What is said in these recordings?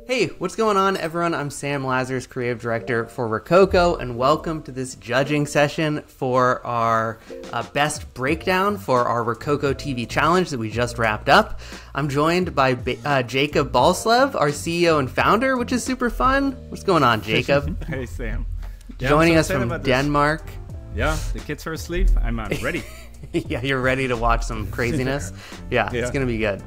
Hey, what's going on, everyone? I'm Sam Lazarus, creative director for Rokoko, and welcome to this judging session for our best breakdown for our Rokoko TV challenge that we just wrapped up. I'm joined by Jakob Balslev, our CEO and founder, which is super fun. What's going on, Jakob? Hey, Sam. Yeah, joining us from Denmark. Yeah, the kids are asleep. I'm ready. Yeah, you're ready to watch some craziness? Yeah, it's going to be good.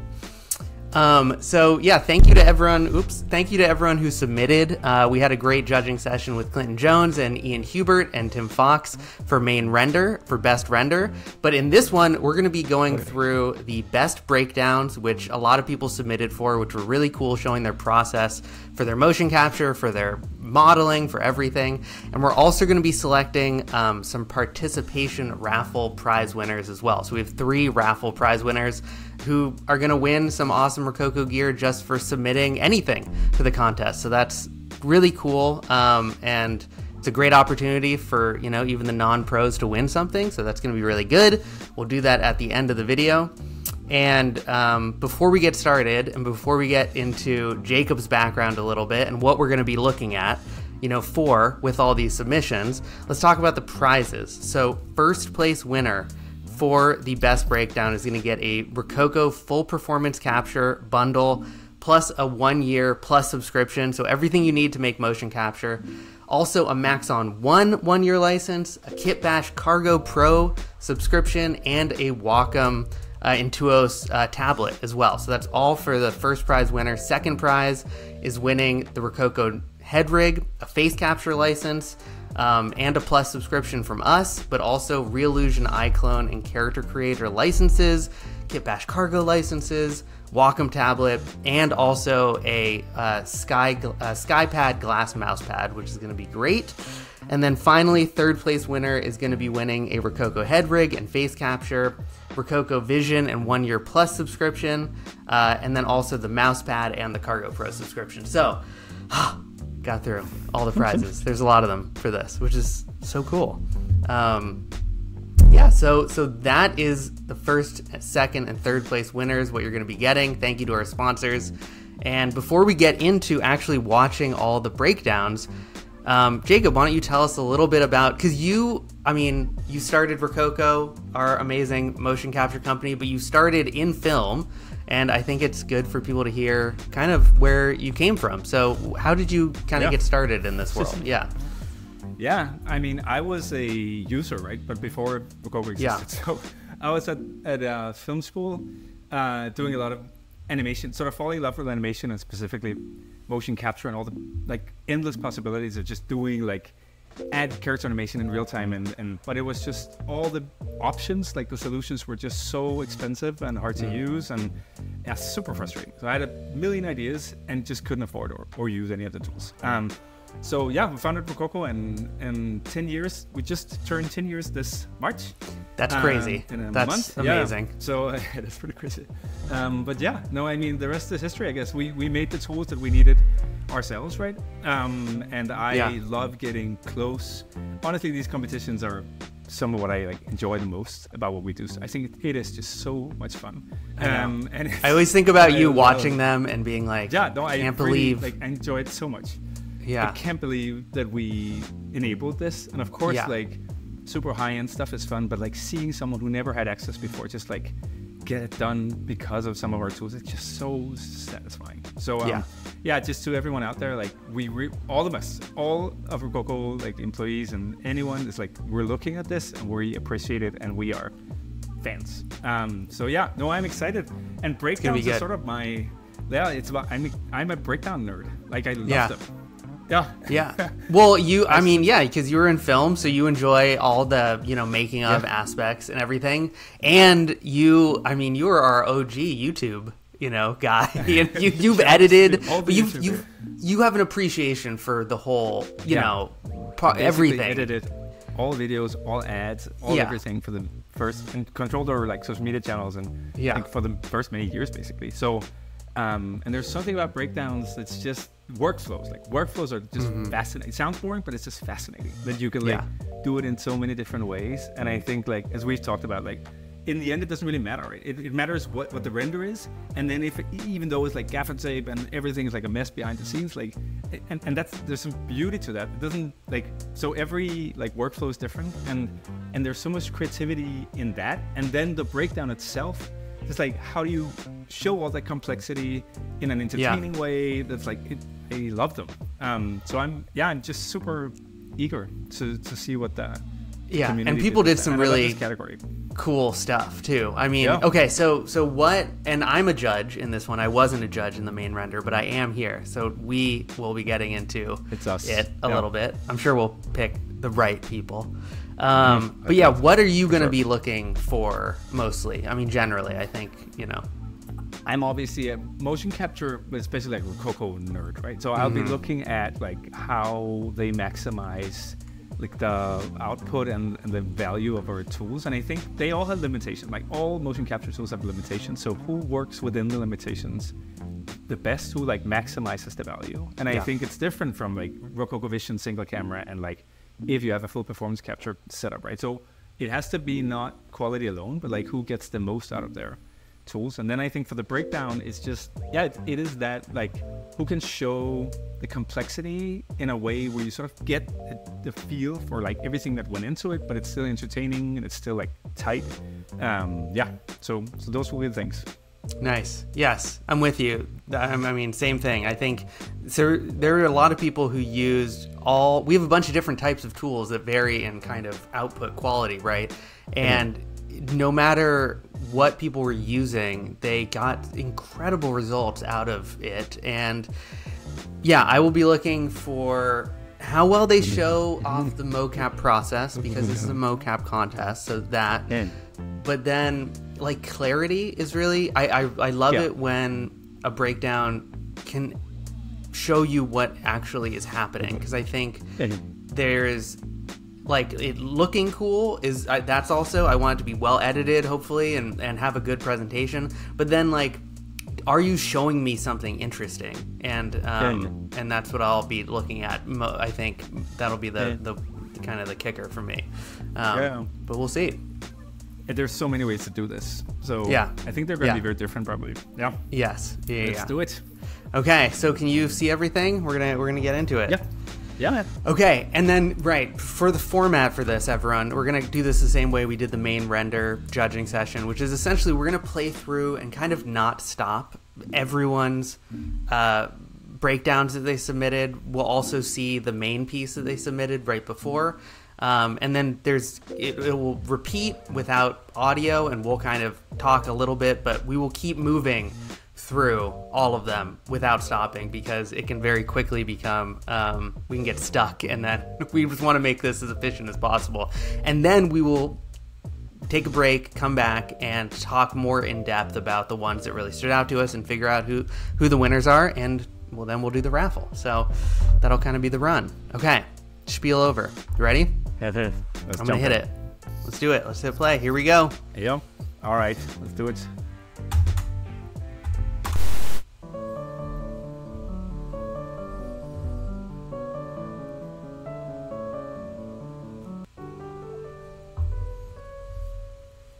Thank you to everyone. Thank you to everyone who submitted. We had a great judging session with Clinton Jones and Ian Hubert and Tim Fox for best render. But in this one, we're going to be going through the best breakdowns, which a lot of people submitted for, which were really cool, showing their process for their motion capture, for their modeling, for everything. And we're also going to be selecting some participation raffle prize winners as well. So we have 3 raffle prize winners who are going to win some awesome Rokoko gear just for submitting anything to the contest. So that's really cool. And it's a great opportunity for, even the non-pros to win something. So that's going to be really good. We'll do that at the end of the video. And before we get started, and before we get into Jakob's background a little bit and what we're going to be looking at, with all these submissions, let's talk about the prizes. So first place winner for the best breakdown is going to get a Rokoko full performance capture bundle plus a 1-year plus subscription. So everything you need to make motion capture. Also a Maxon 1-year license, a Kitbash Cargo Pro subscription, and a Wacom Intuos tablet as well. So that's all for the first prize winner. Second prize is winning the Rokoko head rig, a face capture license, and a plus subscription from us, but also Reallusion iClone and Character Creator licenses, Kitbash Cargo licenses, Wacom tablet, and also a SkyPad glass mouse pad, which is going to be great. And then finally, third place winner is going to be winning a Rokoko head rig and face capture, Rokoko Vision and 1-year plus subscription, and then also the mouse pad and the Cargo Pro subscription. So, got through all the prizes. There's a lot of them for this, which is so cool. So that is the first, second, and third place winners, what you're going to be getting. Thank you to our sponsors. And before we get into actually watching all the breakdowns, Jakob, why don't you tell us a little bit about, because you started Rokoko, our amazing motion capture company, but you started in film. And I think it's good for people to hear kind of where you came from. So how did you kind of get started in this world? Yeah, I was a user, right? But before Rokoko existed. So I was at film school doing a lot of animation, sort of falling in love with animation and specifically motion capture and all the endless possibilities of just doing add character animation in real time, but it was just all the options, the solutions were just so expensive and hard to use, and super frustrating. So I had a million ideas and just couldn't afford or use any of the tools. We founded Rokoko, and in 10 years, we just turned 10 years this March. That's crazy. That's month. Amazing. Yeah. So that's pretty crazy. The rest is history, I guess. We made the tools that we needed ourselves, right? And I love getting close. Honestly, these competitions are some of what I enjoy the most about what we do. So I think it is just so much fun. And I always think about you watching them and being I can't believe. I enjoy it so much. Yeah. I can't believe that we enabled this. And of course, super high-end stuff is fun, but seeing someone who never had access before just get it done because of some of our tools, it's just so satisfying. So just to everyone out there, all of us, all of Rokoko employees and anyone is we're looking at this and we appreciate it and we are fans. I'm excited. And breakdowns is sort of my it's about I'm a breakdown nerd. I love them. Yeah. Well, because you were in film, so you enjoy all the, making of aspects and everything. And you were our OG YouTube, guy. You've edited, you have an appreciation for the whole, everything. Edited all videos, all ads, all everything for the first, and controlled our social media channels and for the first many years, basically. So, and there's something about breakdowns that's just workflows. Workflows are just fascinating. It sounds boring, but it's just fascinating that you can do it in so many different ways. And I think as we've talked about, in the end, it doesn't really matter, right? It matters what the render is, and then even though it's like gaffer tape and everything is like a mess behind the scenes, like, and there's some beauty to that. It doesn't like, so every like workflow is different, and there's so much creativity in that, and then the breakdown itself. It's like, how do you show all that complexity in an entertaining way? That's like, I love them. So I'm just super eager to see what the and people did some really cool stuff too. I mean, okay, so what? And I'm a judge in this one. I wasn't a judge in the main render, but I am here, so we will be getting into it a little bit. I'm sure we'll pick the right people. But yeah, what are you going to be looking for mostly? I mean, generally, I think, I'm obviously a motion capture, but especially like Rokoko nerd, right? So I'll be looking at like how they maximize like the output and the value of our tools. And I think they all have limitations. Like all motion capture tools have limitations. So who works within the limitations the best, who like maximizes the value? And I think it's different from like Rokoko Vision single camera and like if you have a full performance capture setup, right? So it has to be not quality alone, but like who gets the most out of their tools. And then I think for the breakdown, it's just, it is that like who can show the complexity in a way where you sort of get the feel for like everything that went into it, but it's still entertaining and it's still like tight. So those will be the things. Nice. Yes, I'm with you. I mean, same thing. I think so. There are a lot of people who used we have a bunch of different types of tools that vary in kind of output quality, right? And no matter what people were using, they got incredible results out of it. And I will be looking for how well they show off the mocap process, because this is a mocap contest. So that, but then like clarity is really, I love it when a breakdown can show you what actually is happening, because I think there's like it looking cool is that's also, I want it to be well edited hopefully and have a good presentation, but then like, are you showing me something interesting? And that's what I'll be looking at. I think that'll be the kind of the kicker for me. But we'll see. There's so many ways to do this. So I think they're going to be very different probably. Yeah. Yes. Let's do it. Okay. So can you see everything? We're gonna get into it. Yeah. Okay, and then, for the format for this, everyone, we're going to do this the same way we did the main render judging session, which is essentially we're going to play through and kind of not stop everyone's breakdowns that they submitted. We'll also see the main piece that they submitted right before. And then it will repeat without audio, and we'll kind of talk a little bit, but we will keep moving through all of them without stopping, because it can very quickly become we can get stuck, and then we just want to make this as efficient as possible. And then we will take a break, come back, and talk more in depth about the ones that really stood out to us and figure out who the winners are, and then we'll do the raffle. So that'll kind of be the run. Okay, spiel over. You ready? I'm gonna hit it. Let's do it. Let's hit play. Here we go. Yeah. All right, let's do it.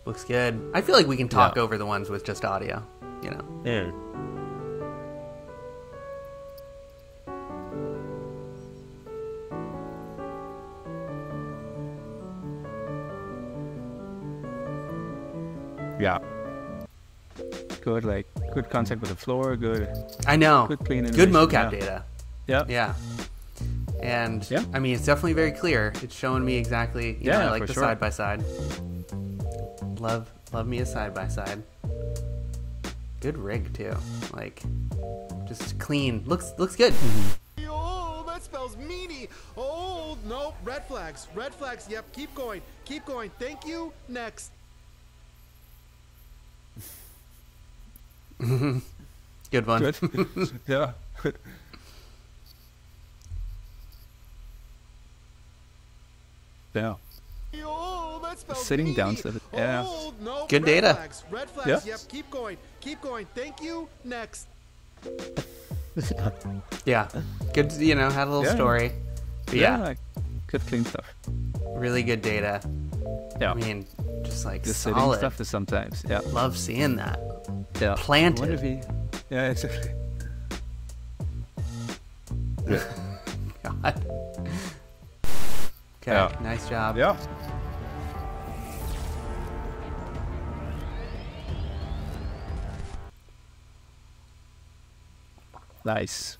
Looks good. I feel like we can talk over the ones with just audio, Yeah. Yeah. Good, like good contact with the floor. Good. I know. Good clean. Good mocap data. Yeah. Yeah. And I mean, it's definitely very clear. It's showing me exactly. I like the side by side. Love me a side by side. Good rig too. Like, just clean. Looks good. Oh, that spells meanie. Oh no, red flags. Red flags. Yep. Keep going. Thank you. Next. Good one. Good. Yeah. Good. Yeah. Sitting down to it. Yeah. Oh, no, good data. Red flags. Yep. Keep going. Thank you. Next. Yeah. Good. Had a little story. But Good clean stuff. Really good data. Yeah. I mean, just like the solid sitting stuff is sometimes. Yeah. Love seeing that. Yeah. Planted. Yeah, exactly. God. Okay, Yeah. nice job. Yeah. Nice.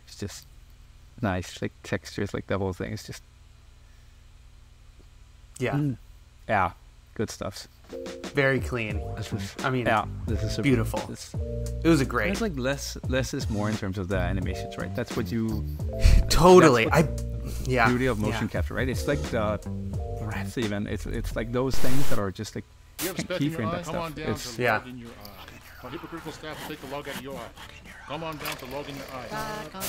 It's just nice, like textures, like the whole thing is just yeah, good stuff. Very clean. This is, I mean, yeah, this is beautiful. It was a great. It's like less is more in terms of the animations, right? That's what you totally. Beauty of motion capture, right? It's like the rats even. It's like those things that are just like You have can't speck in keyframe your eye? that Come stuff. on down It's to log in your eye. Our hypocritical staff will take the log out of your eye. Come on down to log in your eye.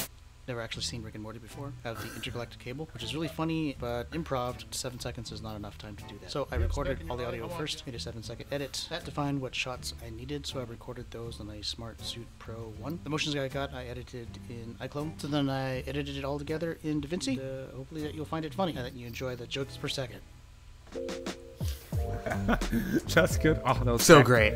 Never actually seen Rick and Morty before. I have the intergalactic cable, which is really funny, but improv, 7 seconds is not enough time to do that. So I recorded all the audio first, made a 7-second edit. That defined what shots I needed, so I recorded those on a Smart Suit Pro 1. The motions I got, I edited in iClone. So then I edited it all together in DaVinci. Hopefully that you'll find it funny and that you enjoy the jokes per second. That's good. Oh, that was so sick. great.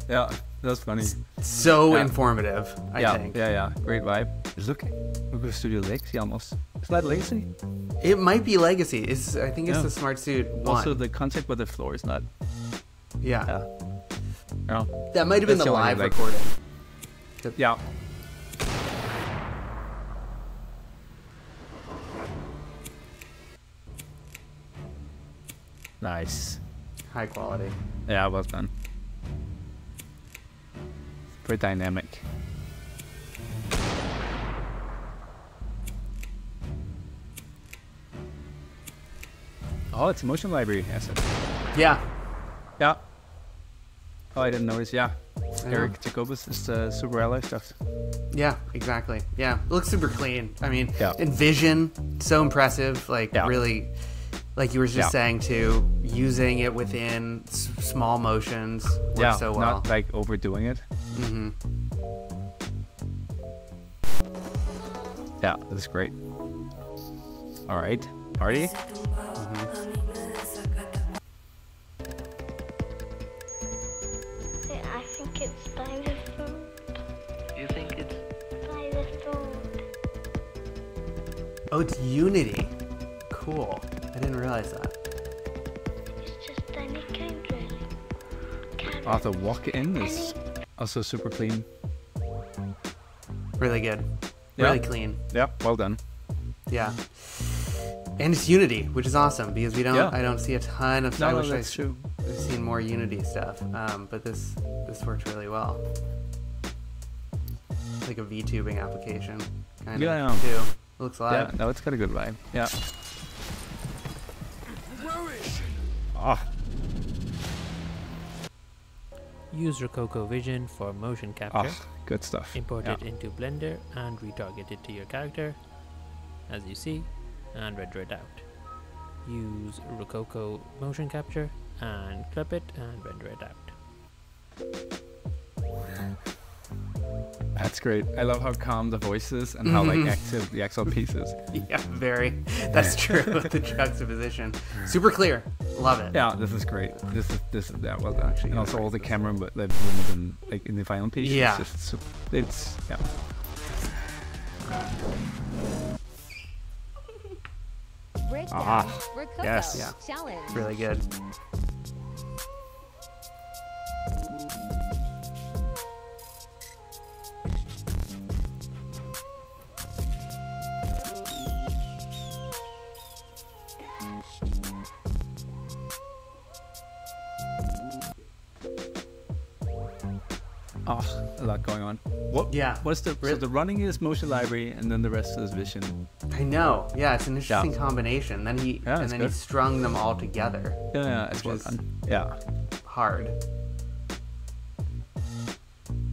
Yeah, that was funny. So informative, I think. Yeah. Great vibe. Look at Studio Legacy almost. Is that Legacy? It might be Legacy. I think it's Yeah. the Smart Suit 1. Also, the concept with the floor is not. Yeah. Yeah. That might have been That's the the only, live like- recording. Yeah. Nice. High quality. Yeah, well done. Very dynamic. Oh, it's a motion library asset. Yeah. Yeah. Oh, I didn't notice. Yeah. I Eric Jacobus is the Super Ally stuff. Yeah, exactly. Yeah, it looks super clean. I mean, Yeah. and vision, so impressive. Like, Yeah. really, like you were just Yeah. saying too, using it within small motions works Yeah, so well. not like overdoing it. Mm-hmm. Yeah, that's great. All right, party. I think it's by the food. You think it's... By the food. Oh, it's Unity. Cool. I didn't realize that. It's just any kind, really. Oh, the walk-in is also super clean. Really good. Yeah. Really clean. Yeah, well done. Yeah. And it's Unity, which is awesome because we don't. Yeah. I don't see a ton of. I No, wish that's true. I've seen more Unity stuff, but this worked really well. Like a VTubing application, kind Yeah, of yeah. too. Looks live. Yeah, no, it's got a good vibe. Yeah. Ah, Use Rokoko Vision for motion capture. good stuff. Import Yeah. it into Blender and retarget it to your character, as you see, and render it out. Use Rokoko motion capture and clip it and render it out. That's great. I love how calm the voice is and how like active the actual piece is. Yeah, very. That's true. The juxtaposition, super clear. Love it. Yeah, this is great. This is yeah, well done. Actually, And yeah, also all the right. camera, but the movement in, like in the final piece. Yeah. It's just it's yeah. Breakdown. Rokoko yes. Yeah. Challenge. Really good. Oh, a lot going on. What? Yeah. What's the so the running is motion library, and then the rest is vision. I know. Yeah, it's an interesting Yeah. combination. Then he Yeah, and it's then he good. strung them all together. Yeah, it's Which well is- done. Yeah, Hard.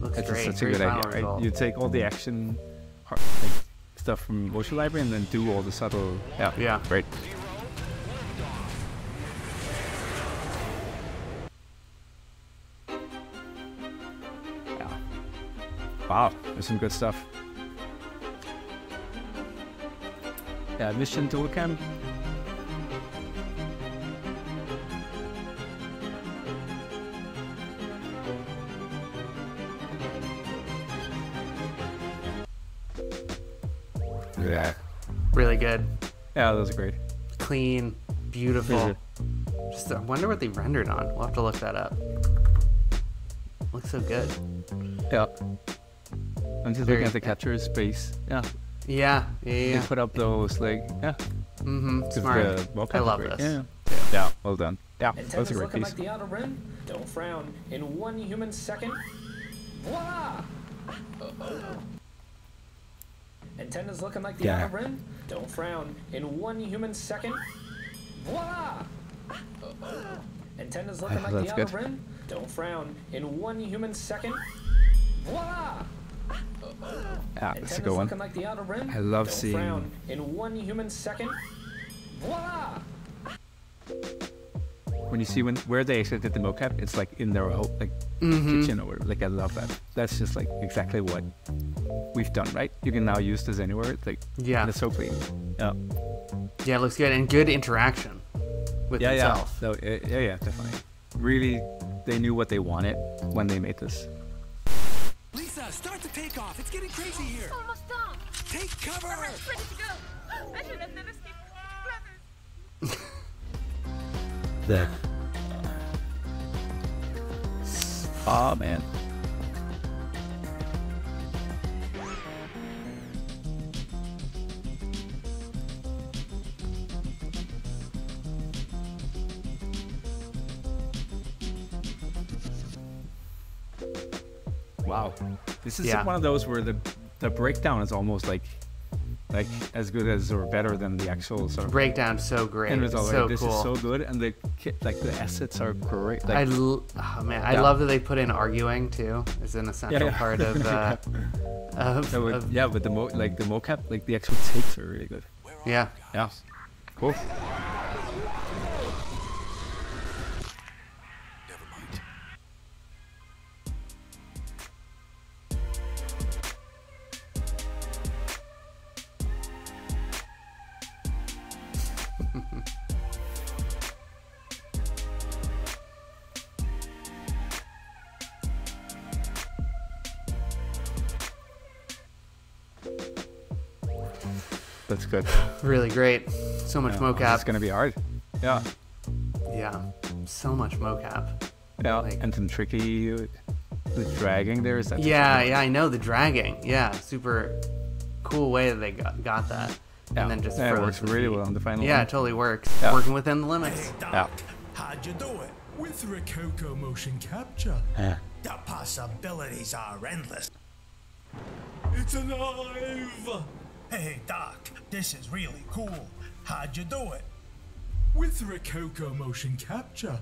Looks it's great. such a Great good final idea, right? result. You take all the action, like, stuff from motion library, and then do all the subtle. Yeah, Yeah. great. Yeah. Wow, there's some good stuff. Yeah, mission dual cam. Yeah. Really good. Yeah, those are great. Clean, beautiful. Just I wonder what they rendered on. We'll have to look that up. Looks so good. Yeah. I'm just looking at the capture space. Yeah. Yeah. They put up those like Smart. I love this. Yeah. Well done. Yeah. That's a great looking piece. like the outer rim. Don't frown. In 1 human second. Voila! Antennas looking like the outer rim. Don't frown. In 1 human second. Voila! Antennas looking like the outer rim. Don't frown. In 1 human second. Voila! Yeah, that's a good one. Like the outer rim. I love Don't seeing. Frown. In 1 human second. Voila! When you see where they actually did the mocap, it's like in their whole kitchen or whatever. Like I love that. That's just like exactly what we've done, right? You can now use this anywhere. It's like it's so clean. Yeah. Yeah, it looks good and good interaction with itself. So, yeah, definitely. Really, they knew what they wanted when they made this. Lisa, start the takeoff. It's getting crazy here. Almost done. Take cover. We're ready to go. I should have never skipped classes. That. Oh man. Wow. This is one of those where the breakdown is almost like as good as or better than the actual sort of breakdown. So great. End result, so right? This cool. is so good, and the assets are great. Like, I love that they put in arguing too as an essential part of. But the mocap, like the actual takes are really good. Yeah. Yeah. Cool. That's good. Really great. So much mocap. It's gonna be hard. Yeah. Yeah. So much mocap. Yeah. And some tricky, the dragging there is that. Yeah, I know the dragging. Yeah, super cool way that they got that. And then just it works really well on the final. Yeah, one. It totally works. Working within the limits. Hey, Doc, how'd you do it? With Rokoko motion capture. The possibilities are endless. It's alive! Hey, Doc, this is really cool. How'd you do it? With Rokoko motion capture.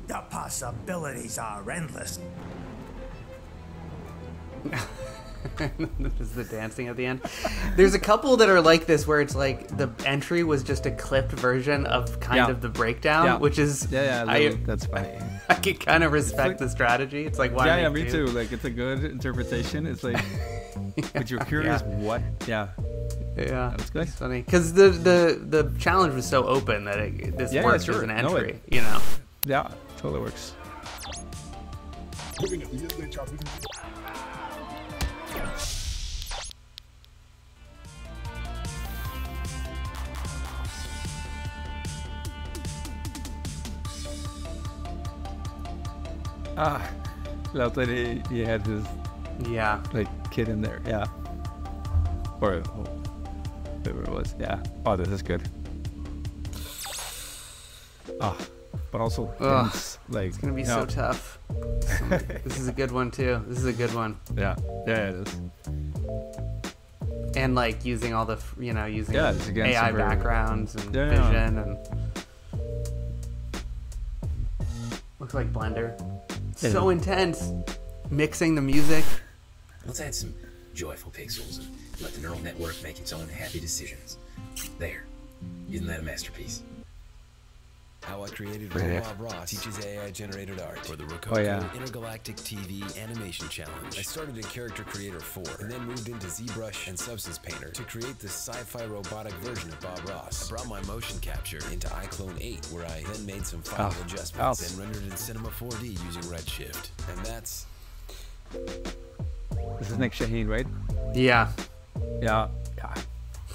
The possibilities are endless. This is the dancing at the end. There's a couple that are like this where it's like the entry was just a clipped version of kind of the breakdown, which is that's funny. I can kind of respect the strategy. It's like why me too. Like it's a good interpretation. It's like but you're curious what that's good. It's funny because the challenge was so open that this works as an entry. You know. Yeah, totally works. Love that he had his kid in there, or whatever it was, Oh, this is good. But also, it's gonna be so tough. This is a good one too. This is a good one. Yeah, it is. And like using all the using again, AI backgrounds and vision and looks like Blender. So intense. Mixing the music. Let's add some joyful pixels and let the neural network make its own happy decisions. There. Isn't that a masterpiece? How I Created Bob Ross teaches AI-generated art for the ROKOKO Intergalactic TV Animation Challenge. I started in Character Creator 4 and then moved into ZBrush and Substance Painter to create this sci-fi robotic version of Bob Ross. I brought my motion capture into iClone 8 where I then made some final adjustments and rendered in Cinema 4D using Redshift. And that's This is Nick Shaheen, right? Yeah. Yeah.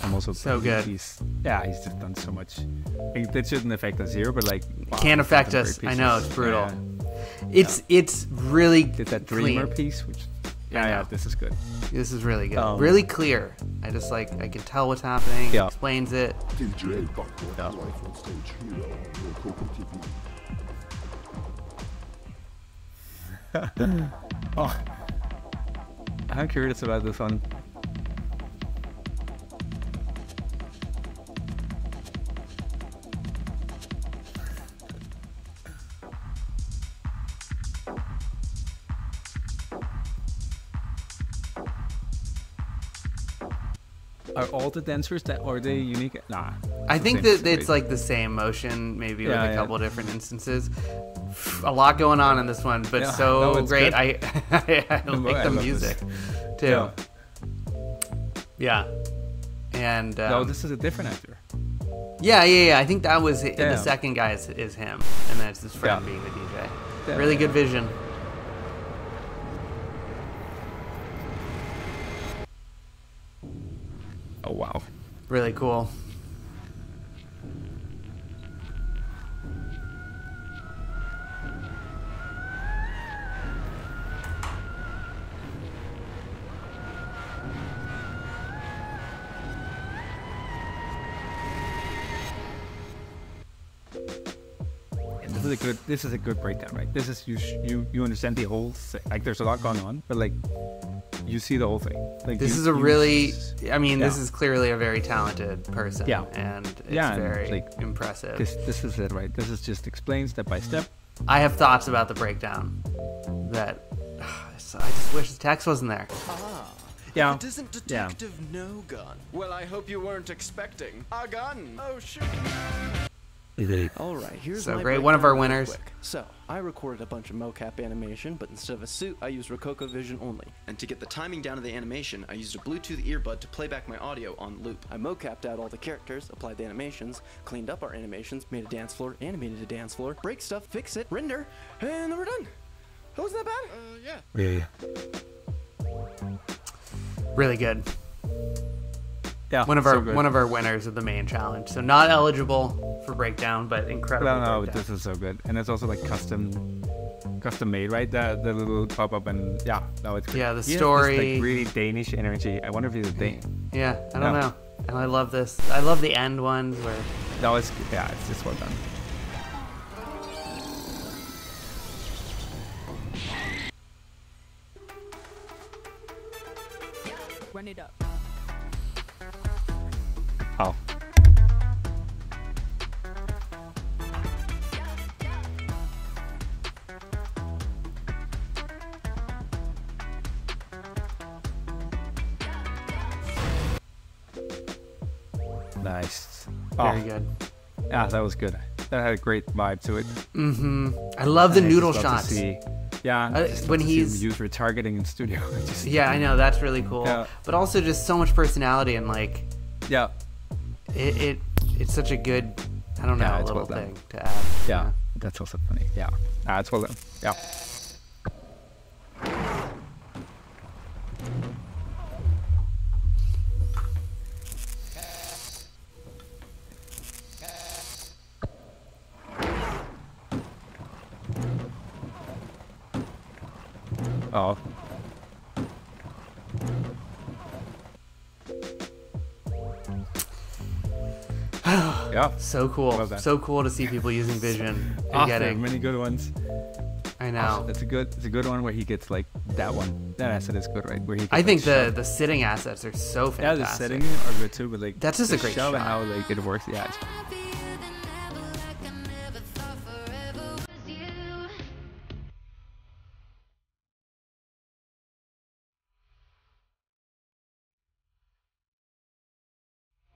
I'm also so good. He's just done so much. That shouldn't affect us here, but like can't affect us. I know, it's brutal. It's really did that Dreamer piece, which this is good. This is really good. Really clear. I just I can tell what's happening. He explains it. DJ live on stage here on ROKOKO TV. I'm curious about this one. Are all the dancers are they unique? Nah. I think that it's like the same motion, maybe with a couple different instances. A lot going on in this one, but great. Good. I like the music too. Yeah. And no, this is a different actor. Yeah. I think that was the second guy is him, and then it's his friend being the DJ. Yeah. Really good vision. Oh wow. Really cool. This is a good breakdown, right? This is you understand the whole thing. Like there's a lot going on, but like you see the whole thing. Like this is a really, this is clearly a very talented person. Yeah, and it's very impressive. This is it, right? This is just explained step by step. I have thoughts about the breakdown that I just wish the text wasn't there. Yeah. If it isn't Detective No Gun. Well, I hope you weren't expecting a gun. Oh shoot. All right, here's so my great. One of our winners. Quick. So I recorded a bunch of mocap animation, but instead of a suit, I used Rokoko Vision only. And to get the timing down of the animation, I used a Bluetooth earbud to play back my audio on loop. I mocapped out all the characters, applied the animations, cleaned up our animations, made a dance floor, animated a dance floor, break stuff, fix it, render, and then we're done. Wasn't that bad? Yeah. Really good. Yeah, one of our winners of the main challenge. So not eligible for breakdown, but incredible. No, this is so good, and it's also like custom made, right? The little pop up and it's great. Yeah, the story. This, like, really Danish energy. I wonder if he's a Dane. Yeah, I don't know. And I love this. I love the end ones where. No, it's just well done. Run it up. Oh. Nice. Very good. Yeah, that was good. That had a great vibe to it. I love the noodle shots. Yeah, when he's use retargeting in studio. I know, that's really cool. Yeah. But also just so much personality and like. Yeah. It's such a good, I don't know, little thing to add. Yeah, that's also funny. Yeah, it's well done. Yeah. Oh. Yeah. So cool. So cool to see people using vision and getting many good ones. I know. It's a good one where he gets like that one. That asset is good, right? Where he gets, I think the sitting assets are so fantastic. Yeah, the sitting are good too, but like that's just a great show shot. How like it works. Yeah.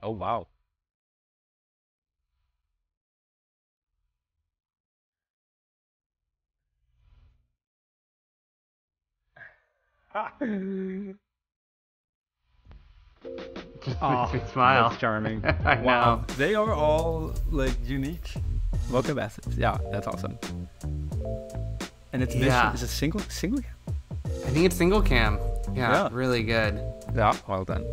Oh wow. Smile. That's charming. I wow. know. They are all like unique vocab assets. Yeah, that's awesome. And it's it's a single cam. I think it's single cam. Yeah, really good. Yeah, well done.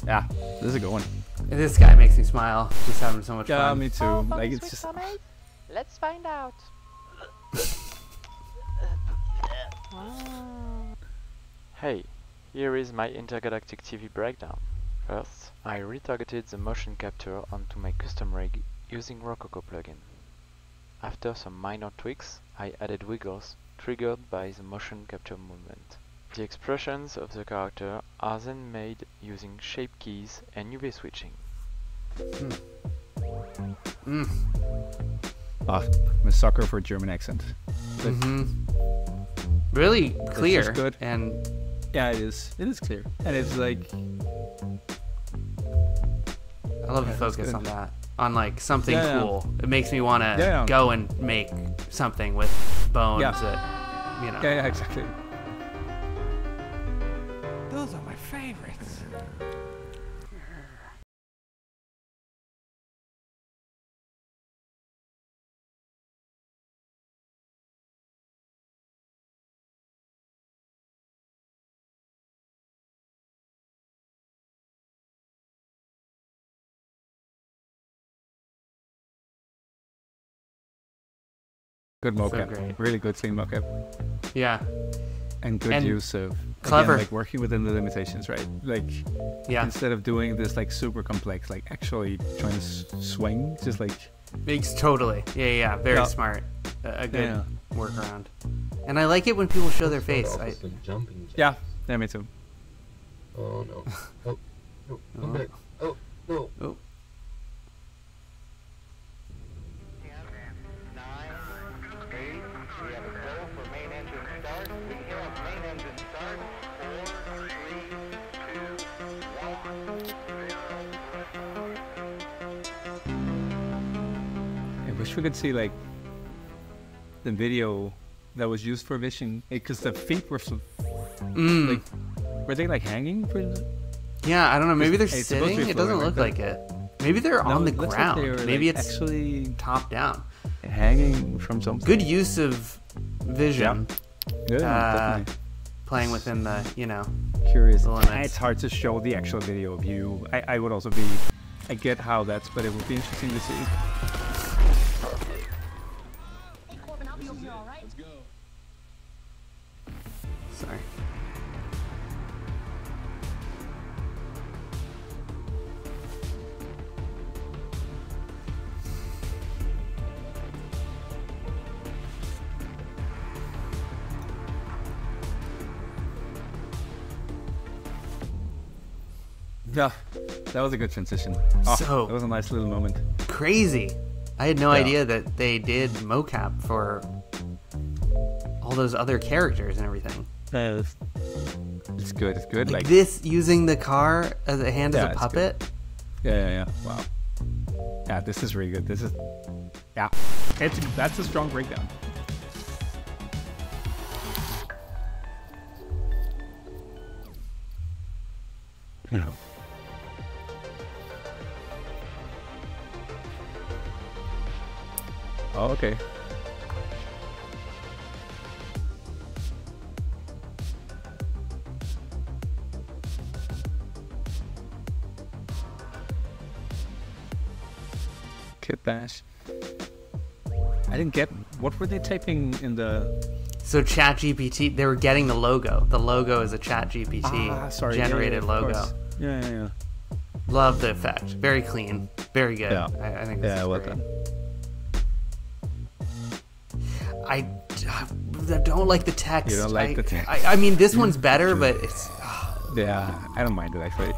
Yeah, this is a good one. This guy makes me smile. Just having so much fun. Yeah, me too. Like it's just. Let's find out. Hey, here is my Intergalactic TV breakdown. First, I retargeted the motion capture onto my custom rig using Rokoko plugin. After some minor tweaks, I added wiggles triggered by the motion capture movement. The expressions of the character are then made using shape keys and UV switching. I'm a sucker for German accent. Really clear. It's good. And yeah, it is. It is clear, and it's like I love the focus on that. On like something cool. It makes me want to go and make something with bones that, you know. Yeah, exactly. Those are my favorites. Good mocap. So great. Really good clean mocap. Yeah. And good use of clever. Again, like working within the limitations, right? Like instead of doing this like super complex, like actually trying to swing, just like makes totally. Yeah. Very smart. A good workaround. And I like it when people show their face. Yeah, me too. Oh no. Oh no. Come back. Oh no. Oh. I wish we could see like the video that was used for vision, because the feet were like, were they like hanging for? Yeah, I don't know. Maybe they're sitting. It doesn't look like it. Maybe they're on the ground. Like maybe it's actually top down, hanging from something. Good use of vision. Yeah, definitely. Playing within the, you know, curious. limits. It's hard to show the actual video view. I would also be. I get how that's, but it would be interesting to see. Sorry. Yeah, that was a good transition. Oh, that was a nice little moment. Crazy. I had no idea that they did mocap for all those other characters and everything. It's good. It's good. Like this, using the car as a hand as a puppet. Good. Yeah. Wow. Yeah, this is really good. This is that's a strong breakdown. You know. Oh, okay. Kit Bash. I didn't get, what were they typing in the... So ChatGPT, they were getting the logo. The logo is a ChatGPT generated logo. Yeah. Love the effect. Very clean. Very good. Yeah. I think this is well great. done. I don't like the text. You don't like the text? I mean, this one's better, but it's... Yeah, I don't mind it actually.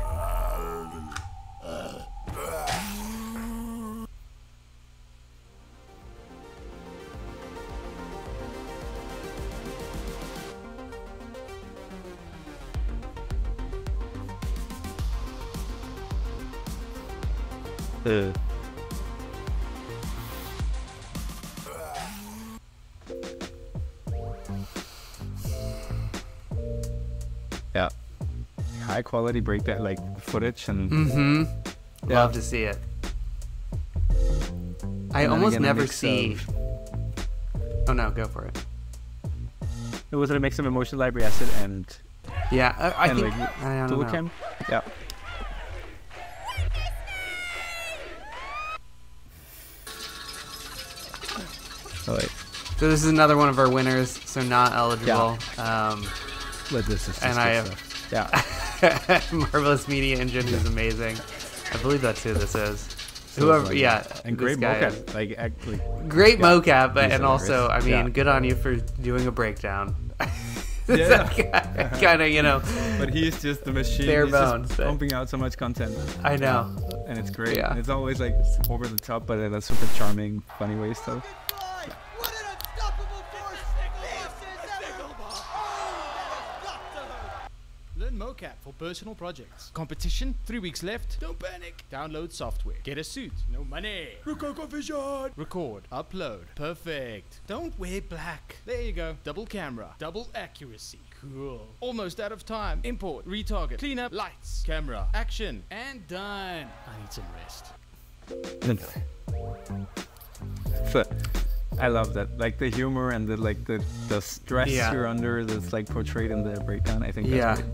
Yeah, high quality breakdown, like footage and love to see it. I almost never see. Oh no, go for it. It was a mix of emotion library acid and I think like I don't know. Cam. Yeah. Oh, wait. So this is another one of our winners, so not eligible. But this is and I have Marvelous Media Engine, who's amazing. I believe that's who this is. Whoever, and great mocap, like actually great mocap, and also, I mean, good on you for doing a breakdown. Kind of, you know. But he's just the machine. Bare he's bones, just pumping out so much content. I know, and it's great. And it's always like over the top, but in a super charming, funny way still. Learn mocap for personal projects. Competition, 3 weeks left. Don't panic. Download software. Get a suit. No money. Rokoko Vision. Record. Upload. Perfect. Don't wear black. There you go. Double camera. Double accuracy. Cool. Almost out of time. Import. Retarget. Clean up. Lights. Camera. Action. And done. I need some rest. So, I love that, like the humor and the stress you're under that's like portrayed in the breakdown. I think that's great.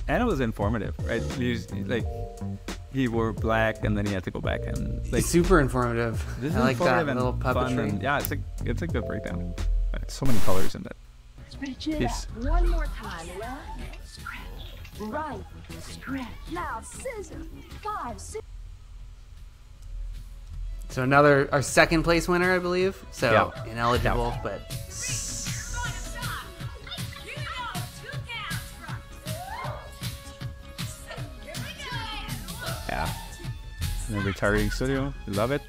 And it was informative, right? He wore black and then he had to go back and like super informative. I like that little puppetry. And, it's a good breakdown. So many colors in that. Stretch it out. One more time, left, stretch, right, stretch. Now scissor, 5, 6. So our second place winner, I believe. So ineligible, but. Yeah. And then retiring studio, we love it.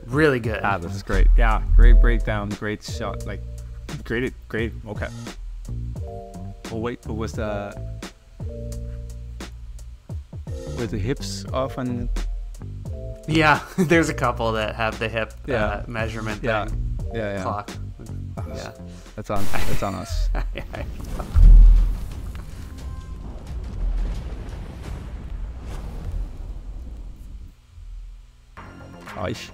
Really good. This is great. Yeah, great breakdown, great shot, like great. Okay. Oh wait, what was the? With the hips off and there's a couple that have the hip measurement thing. Clock. That's on us. Aish.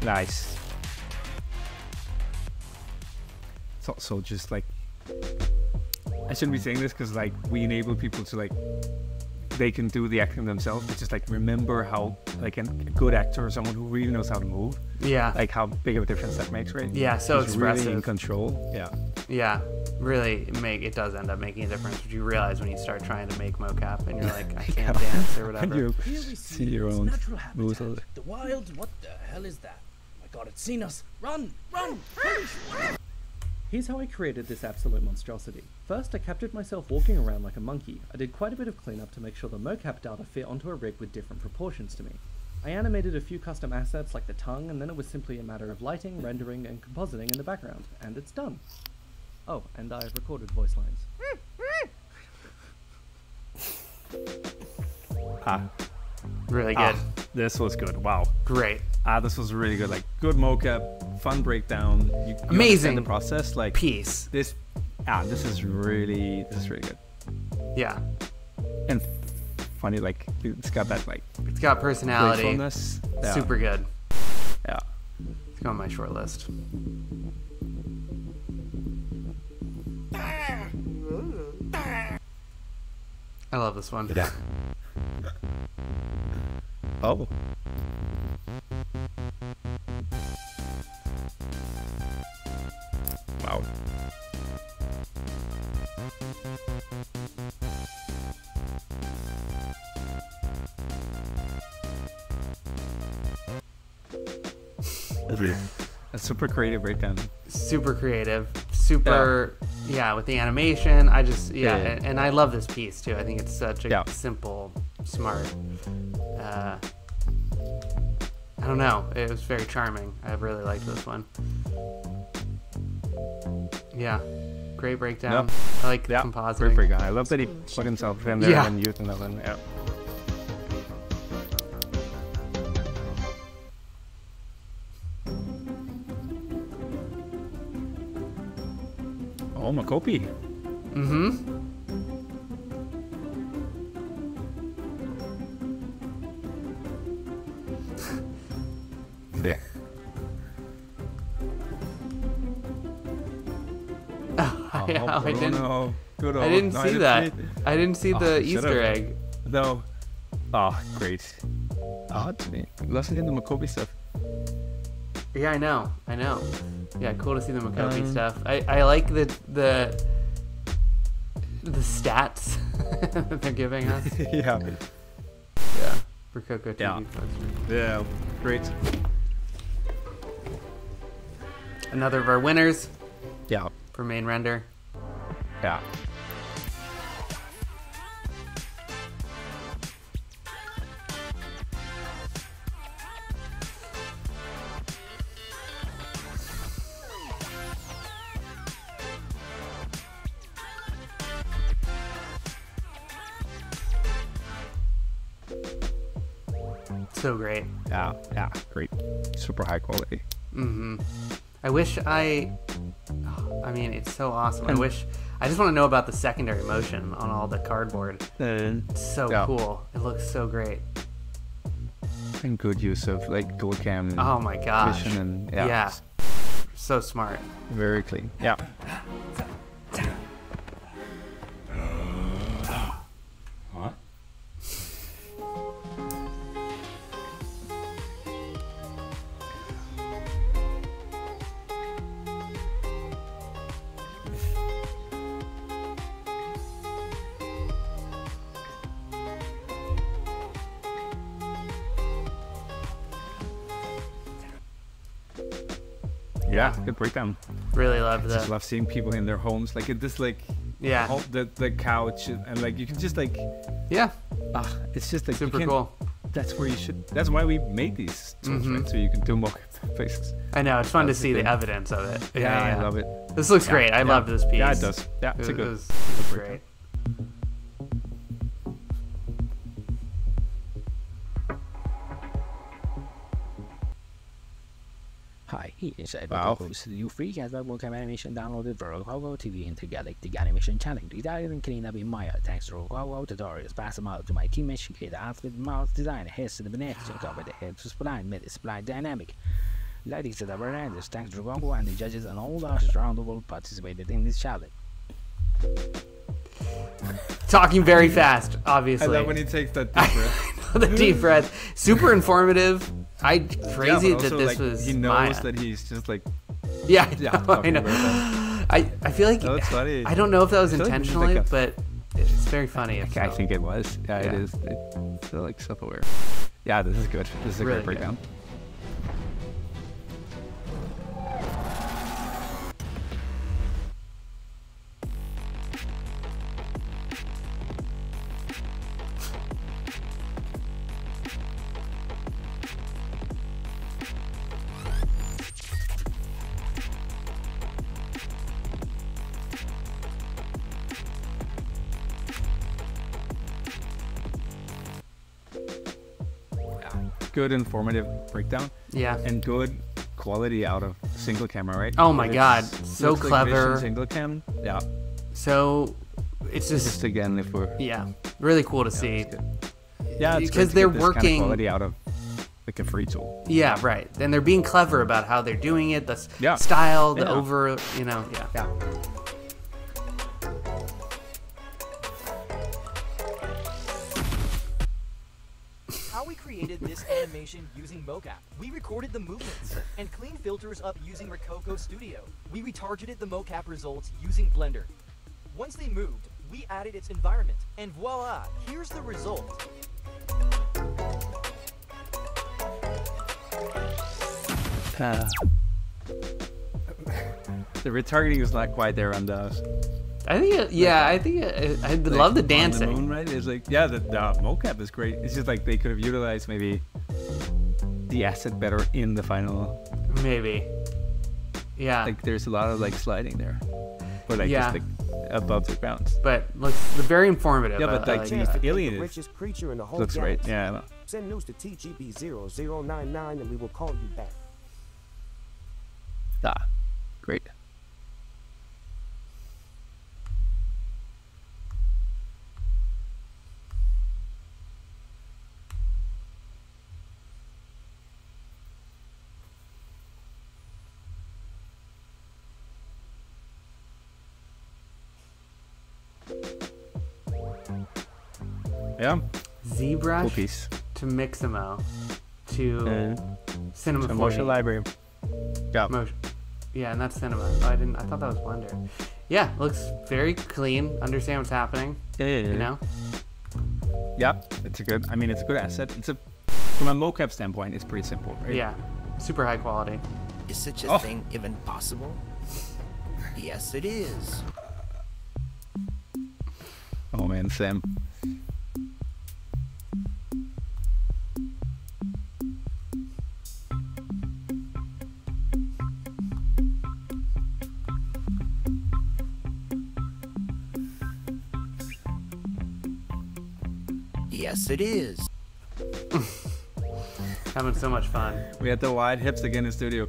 Nice. It's also just like, I shouldn't be saying this because like we enable people to like, they can do the acting themselves, but just like remember how like a good actor or someone who really knows how to move, like how big of a difference that makes, right? So he's expressive, really in control. Really it does end up making a difference, which you realize when you start trying to make mocap and you're like, I can't dance or whatever. You see your own moves. The wild, what the hell is that? Oh my god, it's seen us. Run! Here's how I created this absolute monstrosity. First, I captured myself walking around like a monkey. I did quite a bit of cleanup to make sure the mocap data fit onto a rig with different proportions to me. I animated a few custom assets like the tongue, and then it was simply a matter of lighting, rendering, and compositing in the background, and it's done. Oh, and I've recorded voice lines. Really good. This was good. Wow. Great. This was really good. Like good mocap, fun breakdown. You amazing. The process, like piece. This is really good. Yeah. And funny, like it's got that like. It's got personality. Playfulness. Yeah. Super good. Yeah. It's on my short list. I love this one. Yeah. Oh. Wow. A super creative breakdown. Super creative. Super, with the animation. I just, and I love this piece too. I think it's such a simple, smart. I don't know. It was very charming. I really liked this one. Yeah. Great breakdown. I like the compositing. Great breakdown. I love that he put himself in there and used another one. Yeah. Oh, Makopi. Mm-hmm. Yeah. I didn't. No. Good I didn't no, see that. I didn't see the should've. Easter egg. No. Oh, great. Oh, it's me. Let's get into Makopi stuff. Yeah, I know. Yeah, cool to see the Makopi stuff. I like the stats that they're giving us. Yeah. Yeah. Rokoko TV poster. Yeah. Great. Another of our winners. Yeah. For main render. Yeah. So great. Yeah, great. Super high quality. Mm-hmm. I wish I mean, it's so awesome. I just want to know about the secondary motion on all the cardboard. It's so cool. It looks so great. And good use of like dual cam. Oh my gosh. Vision and yeah. So smart. Very clean. Yeah. What? Yeah, good breakdown. Really love that. I just love seeing people in their homes, like it just like the couch and like you can just like it's just like super cool. That's where you should. That's why we made these tools, right? So you can do mock faces. I know it's fun to see the evidence of it. Yeah, I love it. This looks great. I love this piece. Yeah, it does. Yeah, it's it was great. Hi, here's Rokoko's new free casual mocap animation downloaded for ROKOKO TV Intergalactic Animation Challenge. Designed and cleaned up in Maya thanks to ROKOKO tutorials. Pass them out to my teammates. Create the outfit, mouse design, heads to the bananas, cover the head to spline, mid spline dynamic. Lighting to the Hernandez, thanks to ROKOKO and the judges and all the artists around the world participated in this challenge. Talking very fast, obviously. I love when he takes that deep breath. The deep breath. Super informative. Crazy that this was he knows Maya. that he's just like I know. I feel like that's funny. I don't know if that was I feel like intentionally, like but it's very funny. I think it was. Yeah, it is. It's like self-aware. Yeah, this is good. This is a really great breakdown. Good informative breakdown. Yeah. And good quality out of single camera, right? Oh my god, so looks like clever. Vision single cam. Yeah. So it's just again if we're really cool to see. Yeah, it's because they're this working kind of quality out of like a free tool. Yeah, right. And they're being clever about how they're doing it. The style, the over, yeah. How we created this animation using mocap. We recorded the movements and cleaned filters up using ROKOKO Studio. We retargeted the mocap results using Blender. Once they moved, we added its environment, and voila, here's the result. The retargeting is not quite there on those. I think, I love the dancing. On the moon, right? It's like, the mocap is great. It's just like they could have utilized maybe the asset better in the final. Maybe. Yeah. Like there's a lot of like sliding there, or like just like above the ground. But looks very informative. Yeah, but like the alien is, richest creature in the whole looks galaxy. great. Yeah. I know. Send news to TGB0099 and we will call you back. Great. Yeah. ZBrush Cool piece. to Mixamo to Cinema 40. Motion library. Yeah. Yeah, and that's Cinema. Oh, I thought that was Blender. Yeah, looks very clean. Understand what's happening. Yeah. You know? Yeah, it's a good asset. From a mocap standpoint, it's pretty simple, right? Yeah, super high quality. Is such a thing even possible? Yes, it is. Oh man, Sam. Yes, it is. Having so much fun. We had the wide hips again in studio.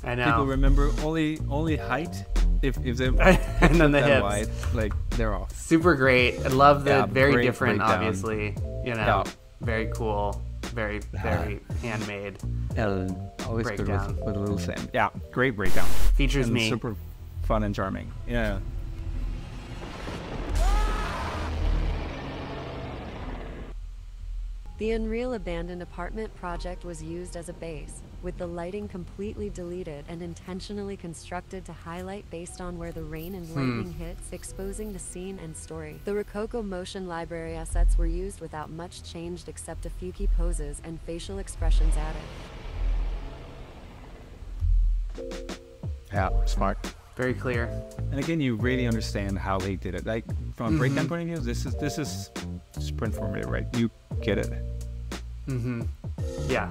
I know. People remember only height if they and then the hips. Wide, like they're off. Super great. I love the very different, breakdown. Obviously. You know, very cool, very handmade. Always breakdown. good with a little Sam. Yeah, great breakdown. Features and me. Super fun and charming. Yeah. The Unreal Abandoned Apartment project was used as a base, with the lighting completely deleted and intentionally constructed to highlight based on where the rain and lightning hits, exposing the scene and story. The Rokoko motion library assets were used without much changed except a few key poses and facial expressions added. Yeah, smart. Very clear. And again, you really understand how they did it. Like from a breakdown point of view, this is sprint formative, right? You get it. Yeah.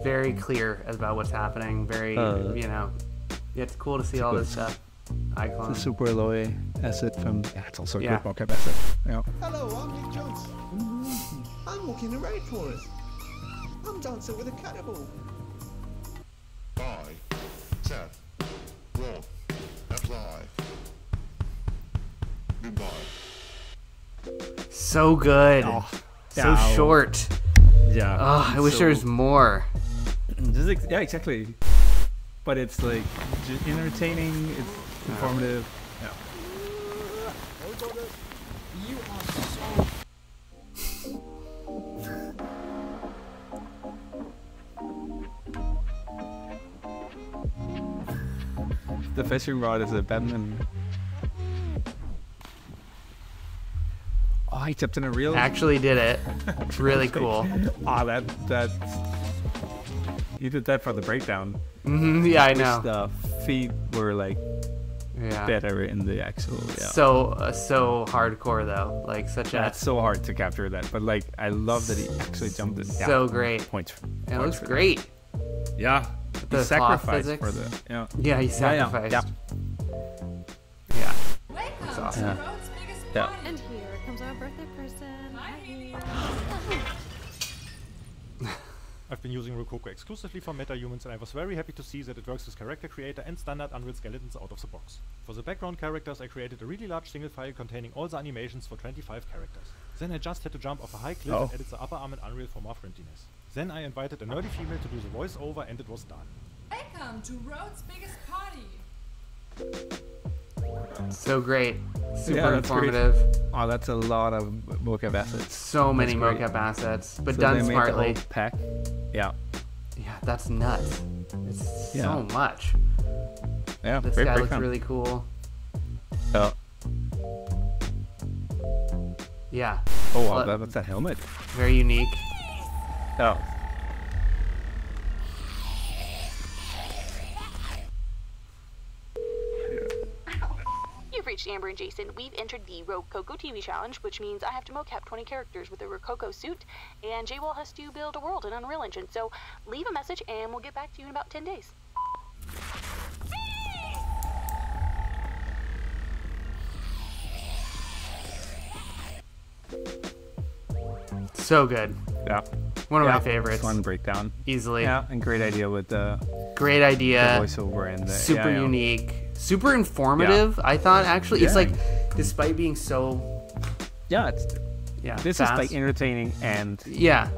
Very clear about what's happening. Very, you know, it's cool to see all this stuff. Icon. It's a super alloy asset from. Yeah, it's also a good mocap asset. Yeah. Hello, I'm Nick Jones. I'm walking the rainforest. I'm dancing with a cannibal. Bye. Seth. Roll. Apply. Goodbye. So good. So short. Yeah. Oh, I wish there was more. Yeah, exactly. But it's like just entertaining. It's informative. Yeah. You are The fishing rod is a Batman. Oh, he tipped in a reel. Actually did it. It's really cool. Oh, that he did that for the breakdown. Yeah, I know. The feet were like better in the actual. Yeah. So hardcore though. Like such a. That's so hard to capture that, but like I love that he actually jumped it. Yeah. So great. Points. It looks great. Yeah. The he sacrificed for the. Yeah. Yeah, he sacrificed. Yeah. That's awesome. Yeah. And here comes our birthday person. Hi. I've been using Rokoko exclusively for MetaHumans, and I was very happy to see that it works with Character Creator and standard Unreal skeletons out of the box. For the background characters, I created a really large single file containing all the animations for 25 characters. Then I just had to jump off a high cliff and edit the upper arm in Unreal for more friendliness. Then I invited a nerdy female to do the voiceover, and it was done. Welcome to Rhodes' biggest party. So great. Super informative. Great. Oh, that's a lot of mocap assets. So many mocap assets, but done they smartly. Made the whole pack. Yeah. Yeah, that's nuts. It's so much. Yeah, this guy looks really cool. Yeah. Yeah. Oh, wow, that's that helmet. Very unique. Oh. You've reached Amber and Jason. We've entered the ROKOKO TV challenge, which means I have to mocap 20 characters with a Rokoko suit, and J-Wall has to build a world in Unreal Engine. So leave a message, and we'll get back to you in about 10 days. So good. Yeah. One of my favorites. Fun breakdown. Easily. Yeah, and great idea with the great idea. The voiceover and the super unique, super informative. I thought actually it's like, despite being so. Yeah, it's. Yeah. This fast. is like entertaining and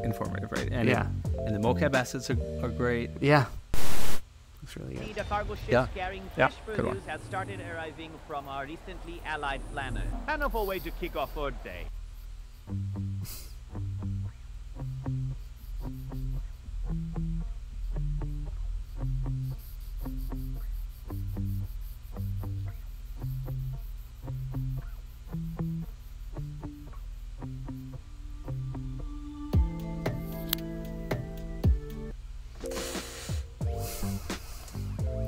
informative, right? And and the mocap assets are great. Yeah. Looks really good. The cargo ships carrying Yeah. fresh Good produce one. have started arriving from our recently allied planet. Wonderful way to kick off Earth Day.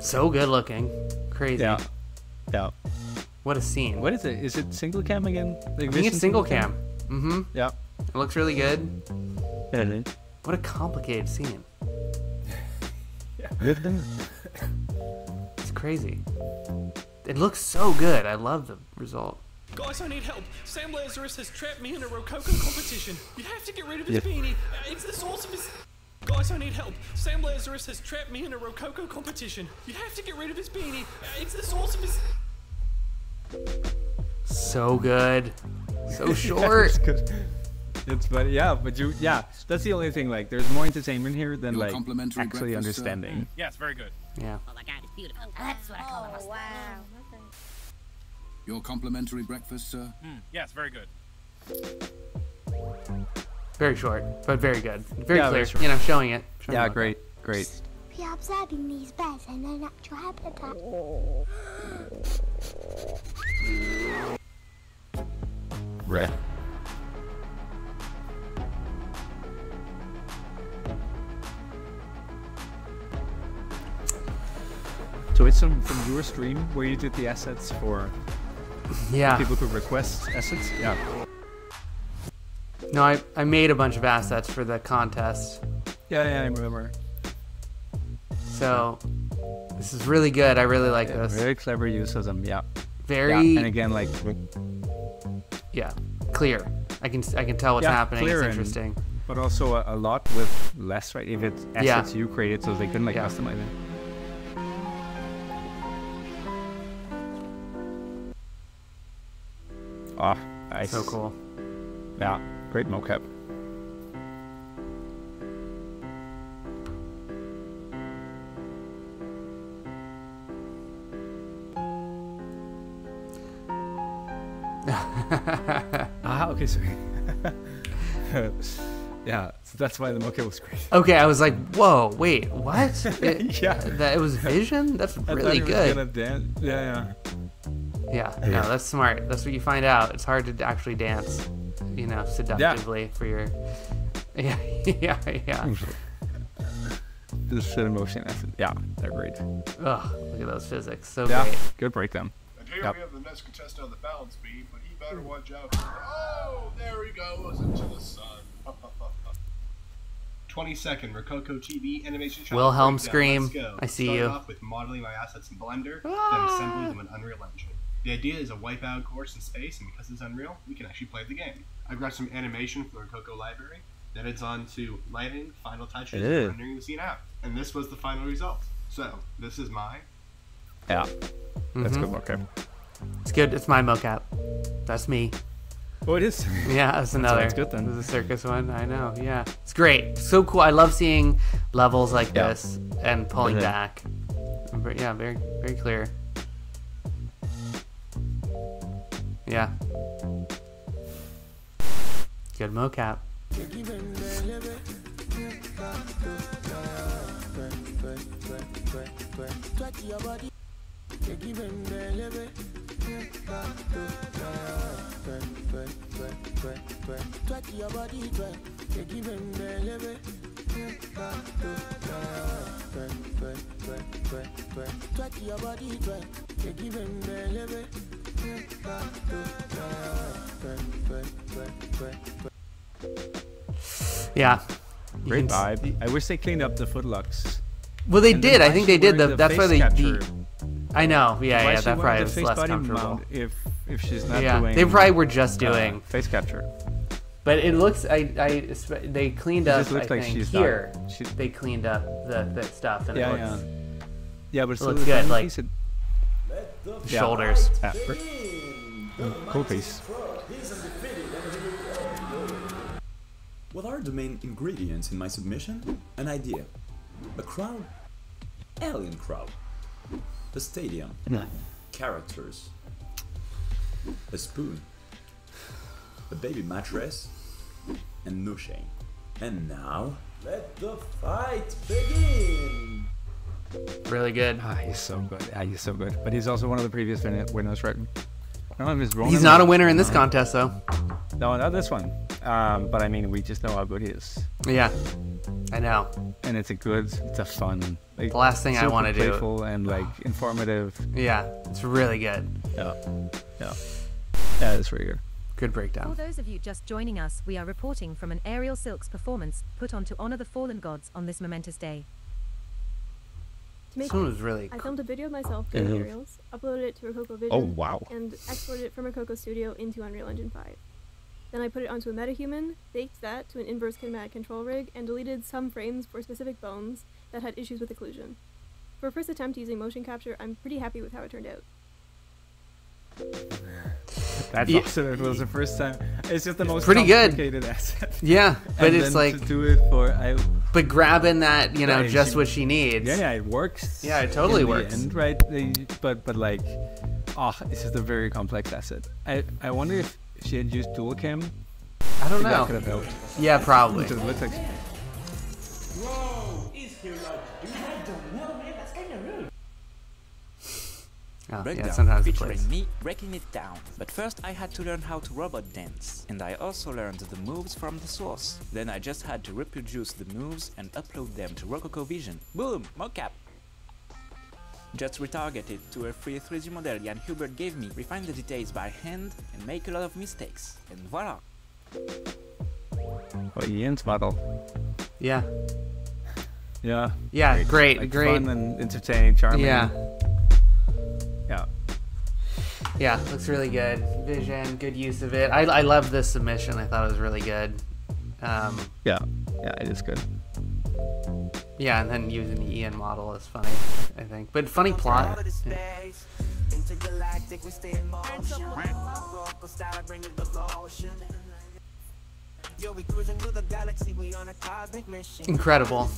So good looking. Crazy. Yeah. Yeah. What a scene. What is it? Is it single cam again? I think it's single cam. Mm-hmm. Yeah. It looks really good. Yeah, it is. What a complicated scene. Yeah. It's crazy. It looks so good. I love the result. Guys, I need help. Sam Lazarus has trapped me in a Rokoko competition. You have to get rid of his beanie. It's the source of his... Guys, I need help. Sam Lazarus has trapped me in a Rokoko competition. You have to get rid of his beanie. It's the source of his... So good. So short. It's good. It's funny, yeah, but that's the only thing, like, there's more entertainment here than, like, actually understanding. Yes, very good. Yeah. Oh my god, it's beautiful. That's what I call it. Wow. Your complimentary breakfast, sir? Yes, very good. Very short, but very good. Very Yeah, clear. very short. You know, showing it. Yeah, great. We are observing these birds in their natural habitat. Right. So it's from your stream where you did the assets for people could request assets? Yeah. No, I made a bunch of assets for the contest. Yeah, I remember. So this is really good. I really like this. Very clever use of them, yeah. Very and again, like clear. I can tell what's happening. It's interesting. But also a lot with less, right? If it's assets you created, so they couldn't like customize it. Oh, nice. So cool. Yeah, great mocap. Okay, sorry. Yeah, so that's why the mocap was great. Okay, I was like, whoa, wait, what? Yeah. It was vision? That's really good. Yeah, no, that's smart. That's what you find out. It's hard to actually dance, you know, seductively for your... Yeah. The slow motion effort. Yeah, they're great. Ugh, look at those physics. So great. Good breakdown. And here we have the next contestant on the balance beam, but he better watch out. Oh, there he goes into the sun. 20-second Rokoko TV animation challenge. Wilhelm breakdown. scream. Let's go. I see Starting you. off with modeling my assets in Blender, then assembling them in Unreal Engine. The idea is a wipeout course in space, and because it's Unreal, we can actually play the game. I've got some animation from the Rokoko library. Then it's on to lighting, final touches, and rendering the scene out. And this was the final result. So, this is my... Yeah. That's good mocap. It's good. It's my mocap. That's me. Oh, it is? Yeah, that's another. That's good then. This is a circus one. I know, yeah. It's great. So cool. I love seeing levels like this and pulling back. Yeah, very, very clear. Yeah. Good mocap. Yeah. Great vibe. I wish they cleaned up the footlocks. Well, they did. I think they did. That's why they. Capture. I know. Yeah. That probably is less comfortable. If she's not doing. They probably were just doing face capture. But it looks. They cleaned up. Just I think here they cleaned up the stuff, and it looks. Yeah, but it looks good. Like shoulders. Yeah. Cool piece. What are the main ingredients in my submission? An idea. A crowd? Alien crowd. A stadium. Characters. A spoon. A baby mattress. And no shame. And now... let the fight begin! Really good. He's so good. He's so good. But he's also one of the previous winners, right? He's not a winner in this contest, though. No, not this one. But I mean, we just know how good he is. Yeah, I know. and it's a fun. Like, the last thing I want to do. Playful and like informative. Yeah, it's really good. Yeah, it's really good. Good breakdown. For those of you just joining us, we are reporting from an Aerial Silks performance put on to honor the fallen gods on this momentous day. This one was really I filmed a video of myself doing aerials, uploaded it to Rokoko Vision, and exported it from Rokoko Studio into Unreal Engine 5. Then I put it onto a metahuman, baked that to an inverse kinematic control rig, and deleted some frames for specific bones that had issues with occlusion. For a first attempt using motion capture, I'm pretty happy with how it turned out. That's awesome. It was the first time. It's just the most pretty complicated asset. Yeah, but it's like to do it for but grabbing that, you know, just what she needs. Yeah, it works. Yeah, it totally works. End, right? But like, it's just a very complex asset. I wonder if she had used dual cam. I don't know. That could have helped. Yeah, probably. It looks like. Whoa! Is here like, do I don't know, man? That's kind of rude. Oh, Breakdown yeah, sometimes featuring me breaking it down. But first I had to learn how to robot dance, and I also learned the moves from the source. Then I just had to reproduce the moves and upload them to Rokoko Vision. Boom! Mocap! Just retarget it to a free 3D model Jan Hubert gave me, refine the details by hand, and make a lot of mistakes. And voila! Oh, Ian's model. Yeah. Yeah. Yeah, great. Like fun and entertaining, charming. Yeah. Yeah. Yeah, looks really good. Vision, good use of it. I love this submission. I thought it was really good. Yeah, it is good. Yeah, and then using the Ian model is funny, I think. But funny plot. Yeah. Intergalactic, we stay in motion. Rokoko style, bring it the motion. Yo, we cruising through the galaxy, we on a cosmic mission. Incredible.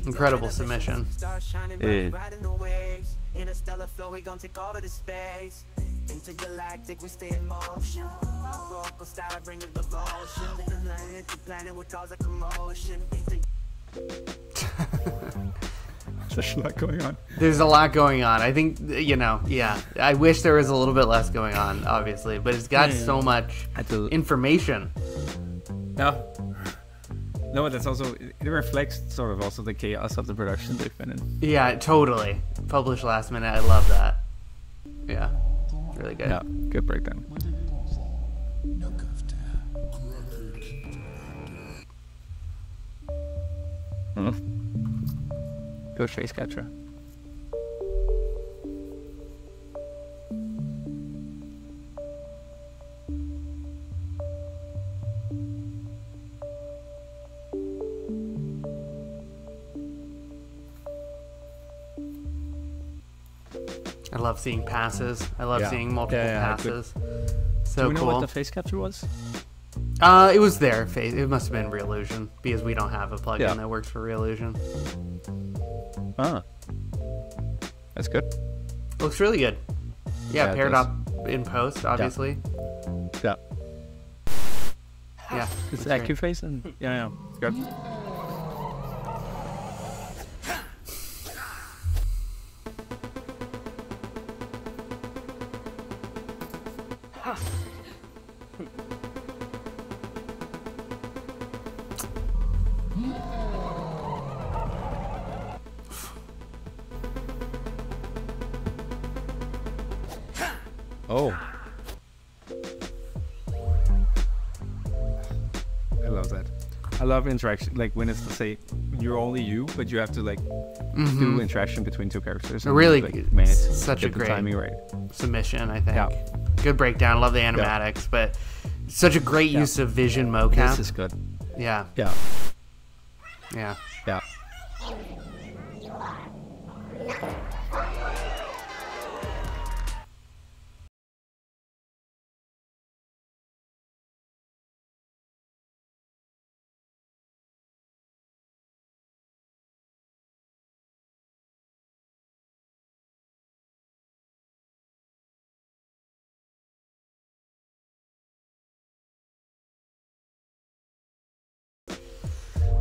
Incredible submission. Interstellar flow, we gon' take all of the space. Intergalactic, we stay in motion. Rokoko style, bring it the motion. The planet will cause a commotion. There's a lot going on. There's a lot going on. I think, you know, yeah. I wish there was a little bit less going on, obviously, but it's got so much information. Yeah. No, that's also, it reflects sort of also the chaos of the production they've been in. Yeah, totally. Published last minute. I love that. Yeah. Really good. Yeah, good breakdown. Good face capture. I love seeing passes. I love seeing multiple passes. So do we know cool. what the face capture was? It was their face. It must have been Reallusion because we don't have a plugin that works for Reallusion. Ah, that's good. Looks really good. Yeah, it paired does. up in post, obviously. Yeah. Yeah. It's AccuFace and yeah, it's good. Oh. I love that. I love interaction, like when it's to say you're only you, but you have to like do interaction between two characters. And Really, like, manage such a get the great timing right. submission, I think. Yeah. Good breakdown. Love the animatics, but such a great use of vision mocap. This is good. Yeah. Yeah. Yeah. Yeah.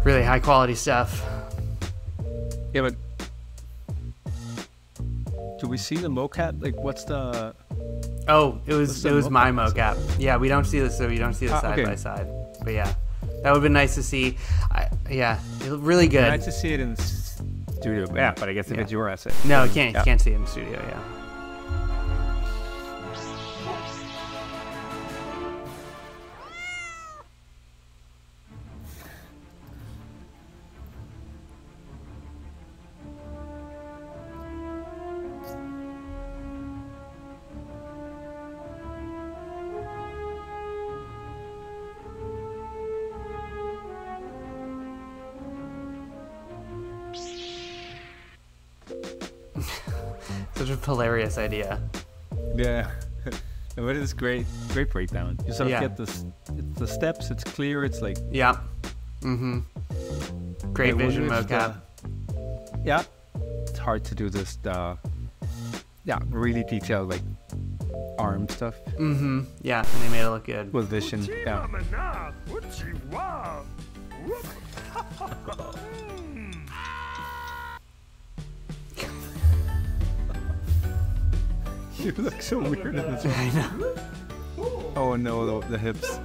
Really high quality stuff. Yeah, but do we see the mocap? Like, what's the? Oh, it was my mocap. Yeah, we don't see this, so we don't see the side by side. But yeah, that would have been nice to see. Yeah, really good. Nice to see it in the studio. Yeah, but I guess if it's your asset. No, you can't see it in the studio. Yeah. Such a hilarious idea. Yeah. But it's great breakdown. You sort of get the steps, it's clear, it's like... Yeah. Mm-hmm. Great vision mocap. Yeah. It's hard to do this, really detailed, like, arm stuff. Mm-hmm. Yeah, and they made it look good. With vision, yeah. You look so weird in this one. I know. Oh no, the hips.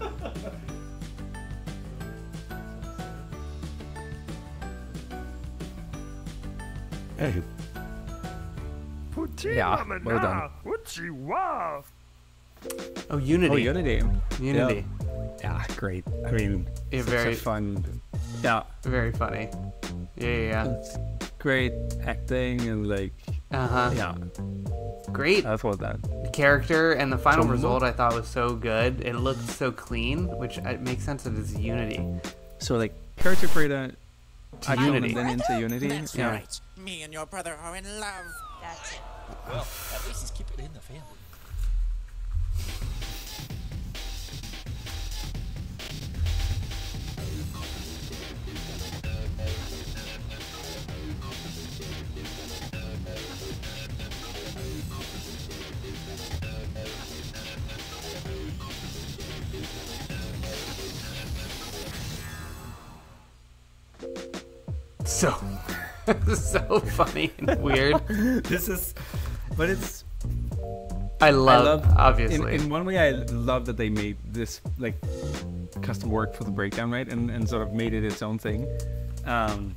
Hey. Yeah, well done. Oh, Unity. Oh, Unity. Unity. Yeah, great. I mean, it's very fun. Yeah. Very funny. Yeah. It's great acting and like... Yeah. Great. That's what that. The character and the final result I thought was so good. It looked so clean, which makes sense that it's Unity. So like character creator to Unity, and then into Unity. That's right. Me and your brother are in love. That's it. Well, at least he's keeping it in the family. So funny and weird. But it's. I love obviously. In one way, I love that they made this like custom work for the breakdown, right, and sort of made it its own thing. But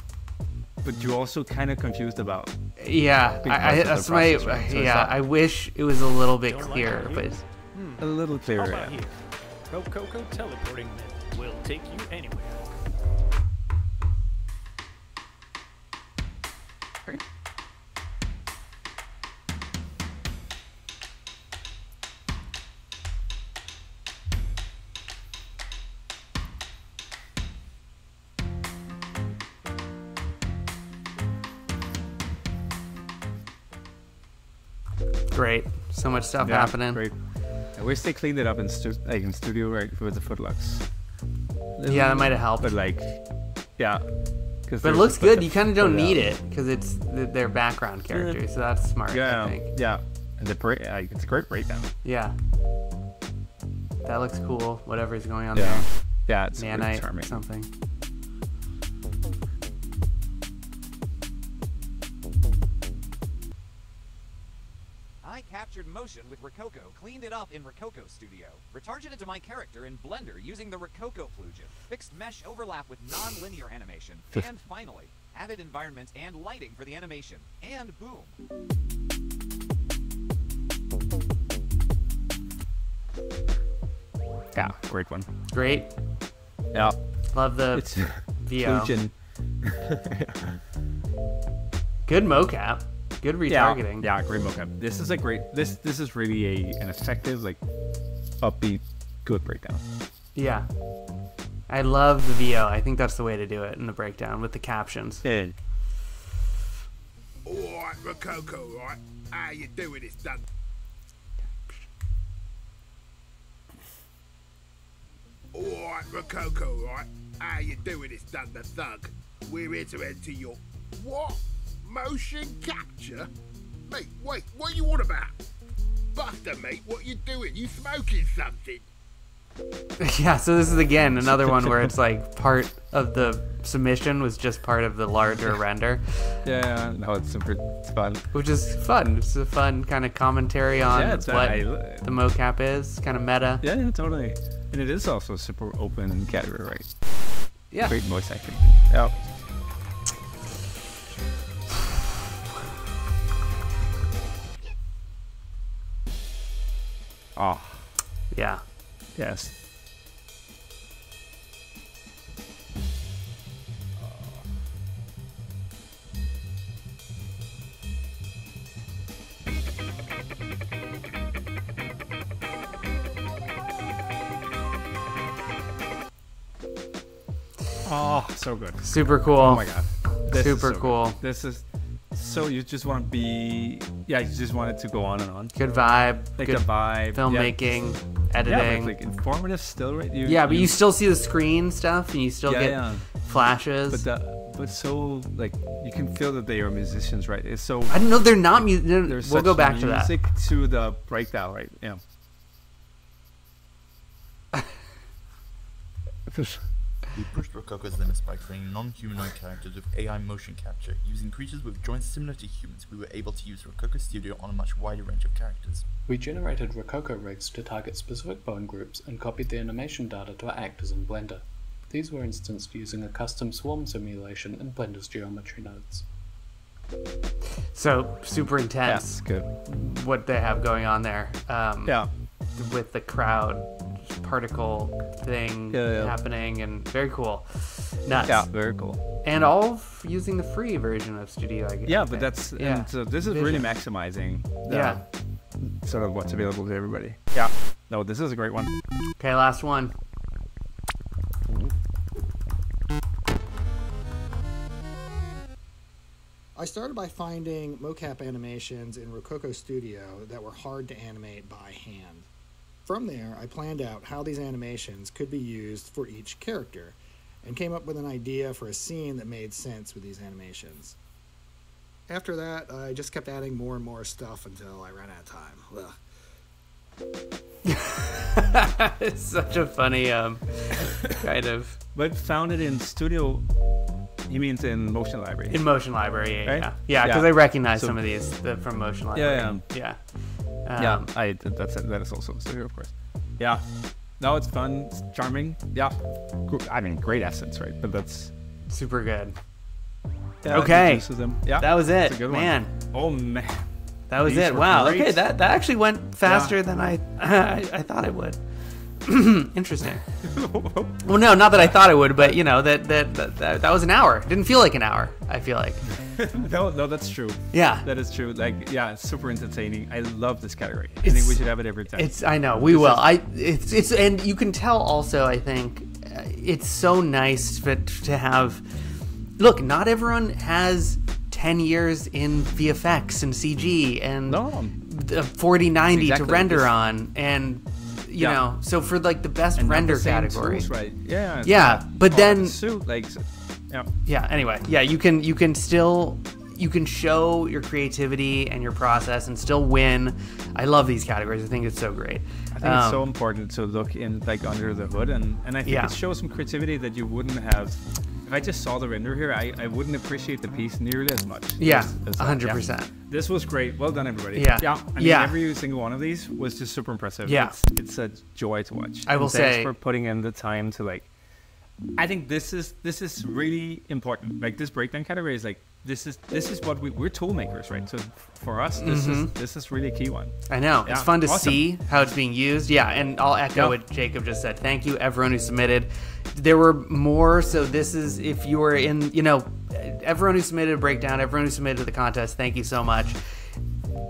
you're also kind of confused about. Yeah, that's my. Right? So I wish it was a little bit clearer, but a little clearer. How about here? Rokoko teleporting myth will take you anywhere. Great. So much stuff happening. Great. I wish they cleaned it up in studio, right, with the footlocks. Yeah, that might have helped. But like, yeah. But it looks good. You kind of don't need it because it's their background characters, so that's smart. Yeah, I think. Yeah. And it's a great breakdown. Yeah. That looks cool. Whatever's going on there. there. Yeah, it's Nanite charming. Something. I captured motion with Rokoko, cleaned it up in Rokoko Studio, retargeted to my character in Blender using the Rokoko plugin, fixed mesh overlap with non-linear animation, and finally, added environment and lighting for the animation, and boom. Yeah, great one. Great. Yeah. Love the VO. Plugin. Good mocap. Good retargeting. Yeah, great mocap. This is a great. This is really an effective, like, upbeat, good breakdown. Yeah, I love the VO. I think that's the way to do it in the breakdown with the captions. Yeah. All right, Rokoko. Right, how you doing? It's done. All right, Rokoko. Right, how you doing? It's done. The thug. We're here to enter your what? Motion capture? Mate, wait, what are you on about? Buster, mate, what you doing? You smoking something? Yeah, so this is again another one where it's like part of the submission was just part of the larger render. Yeah, no, it's fun. Which is fun. It's a fun kind of commentary on what the mocap is, kind of meta. Yeah, totally. And it is also super open and category, right? Yeah. Great voice acting. Yeah. Oh. Yeah. Yes. Oh, so good. Super cool. Oh my god. This Super is so cool. Good. This is so you just want to be, you just want it to go on and on. Good vibe. Like good a vibe. filmmaking, editing. Yeah, but like informative still, right? But you still see the screen stuff, and you still get flashes. But so like you can feel that they are musicians, right? It's so. I don't know. They're not musicians. We'll go back to that. Music to the breakdown, right? Yeah. We pushed Rokoko's limits by creating non-humanoid characters with AI motion capture. Using creatures with joints similar to humans, we were able to use Rokoko Studio on a much wider range of characters. We generated Rokoko rigs to target specific bone groups and copied the animation data to our actors in Blender. These were instanced using a custom swarm simulation in Blender's geometry nodes. So, super intense. Good. What they have going on there. With the crowd particle thing happening, and very cool. Nuts. Yeah, very cool. And all using the free version of Studio, I guess. Yeah, but that's and so this is really maximizing sort of what's available to everybody. Yeah. No, this is a great one. Okay, last one. I started by finding mocap animations in Rokoko Studio that were hard to animate by hand. From there, I planned out how these animations could be used for each character, and came up with an idea for a scene that made sense with these animations. After that, I just kept adding more and more stuff until I ran out of time. It's such a funny kind of... But found it in Studio... He means in Motion Library. In Motion Library, right? Yeah, because I recognize some of these from Motion Library. Yeah. That is also Studio, of course. Yeah. No, it's fun. It's charming. Yeah. I mean, great assets, right? But that's super good. Yeah, okay. Yeah. That was it. That's a good man. One. Oh man. That was it. Wow. Great. Okay, that actually went faster than I thought it would. Interesting. Well, no, not that I thought it would, but you know that was an hour. It didn't feel like an hour. I feel like. No, that's true. Yeah, that is true. Like, yeah, it's super entertaining. I love this category. I think we should have it every time. I know we will. It's and you can tell also. I think it's so nice to have. Look, not everyone has 10 years in VFX and CG and 4090 to render on and. You know, so for like the best and render category, tools, right? Yeah, yeah. But then, Anyway, you can still show your creativity and your process and still win. I love these categories. I think it's so great. I think it's so important to look in like under the hood, and I think it shows some creativity that you wouldn't have. If I just saw the render here, I wouldn't appreciate the piece nearly as much. Yeah, 100%. This was great. Well done, everybody. Yeah. I mean, every single one of these was just super impressive. Yeah. It's a joy to watch. I will say. Thanks for putting in the time to like. I think this is really important. Like this breakdown category is like this is what we're tool makers, right? So for us, this is really a key one. I know. It's fun to see how it's being used. Yeah, and I'll echo what Jacob just said. Thank you, everyone who submitted. There were more, so this is if you were in, everyone who submitted a breakdown, everyone who submitted the contest, thank you so much.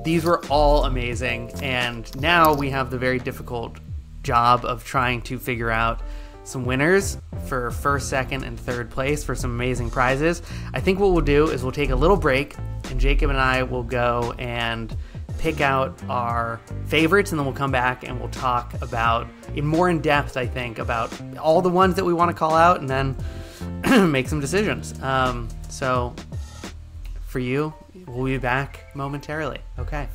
These were all amazing, and now we have the very difficult job of trying to figure out some winners for first, second, and third place for some amazing prizes. I think what we'll do is we'll take a little break, and Jacob and I will go and pick out our favorites, and then we'll come back and we'll talk about in depth, I think, about all the ones that we want to call out, and then make some decisions. So for you, we'll be back momentarily. Okay.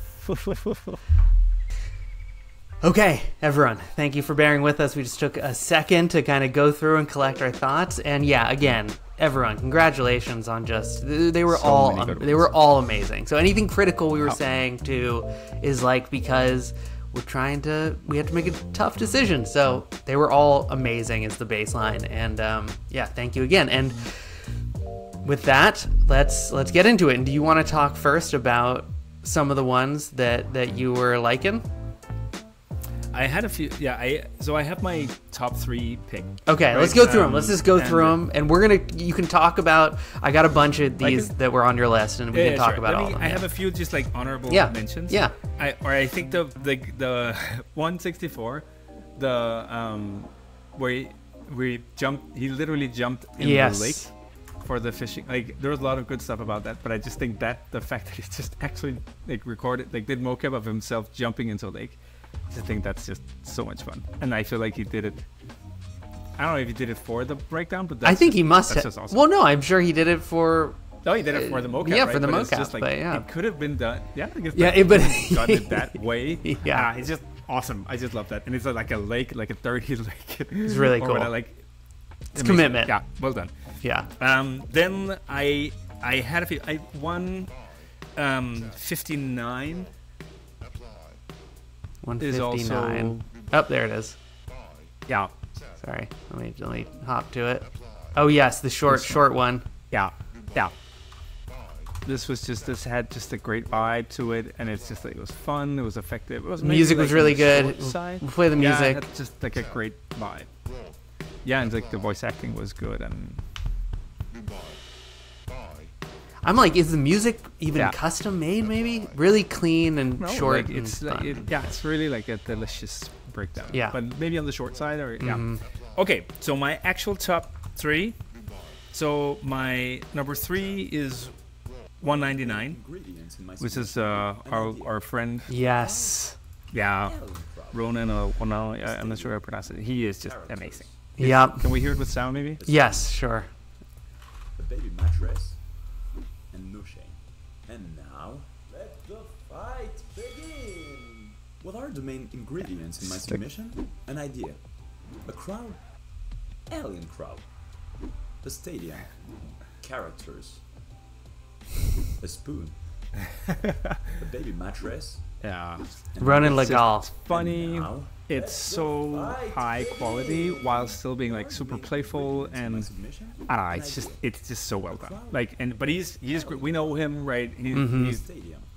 Okay, everyone, thank you for bearing with us. We just took a second to kind of go through and collect our thoughts. And yeah, again, everyone, congratulations on they were all amazing. So anything critical we were saying too is like because we had to make a tough decision. So they were all amazing is the baseline. And yeah, thank you again. And with that, let's get into it. And do you want to talk first about some of the ones that you were liking? I had a few. Yeah, so I have my top 3 pick. Okay, right? Let's go through them. Let's just go through them, and you can talk about. I got a bunch of these that were on your list, and we can talk about all of them. I have a few just like honorable mentions. Yeah. I think the 164, where he jumped. He literally jumped in the lake for the fishing. Like there was a lot of good stuff about that, but I just think that the fact that he just actually like recorded, like did mocap of himself jumping into a lake. I think that's just so much fun, and I feel like he did it. I don't know if he did it for the breakdown, but I think he must have. Just awesome. Well, no, I'm sure he did it for. No, he did it for the mocap. Yeah, right? for the but mocap. Just like, it could have been done. Yeah, I guess but done it that way. Yeah, it's just awesome. I just love that, and it's like a lake, like a dirty lake. It's really cool. Like, it's commitment. Yeah, well done. Yeah. Then I had a few. I won 59. 159. Oh, there it is. Yeah. Sorry. Let me hop to it. Oh yes, the short one. Yeah. This had just a great vibe to it, and it's just like it was fun. It was effective. It was music was really good. We'll play the music. Yeah, it had just like a great vibe. Yeah, and like the voice acting was good, and I'm like, is the music even custom made? Maybe really clean and short. Like, it's like it's really like a delicious breakdown. Yeah, but maybe on the short side or Okay, so my actual top 3. So my number 3 is 199, which is our friend. Yes. Yeah, Ronan I'm not sure how I pronounce it. He is just amazing. Yeah. Can we hear it with sound, maybe? Yes, sure. The baby mattress and Nushane. And now, let the fight begin! What are the main ingredients in my submission? An idea. A crowd. Alien crowd. A stadium. Characters. A spoon. A baby mattress. Yeah. Ronan Le Gall. It's funny. It's so high quality while still being like super playful, and I don't know, it's just so well done. Like, but he's great. We know him, right? He's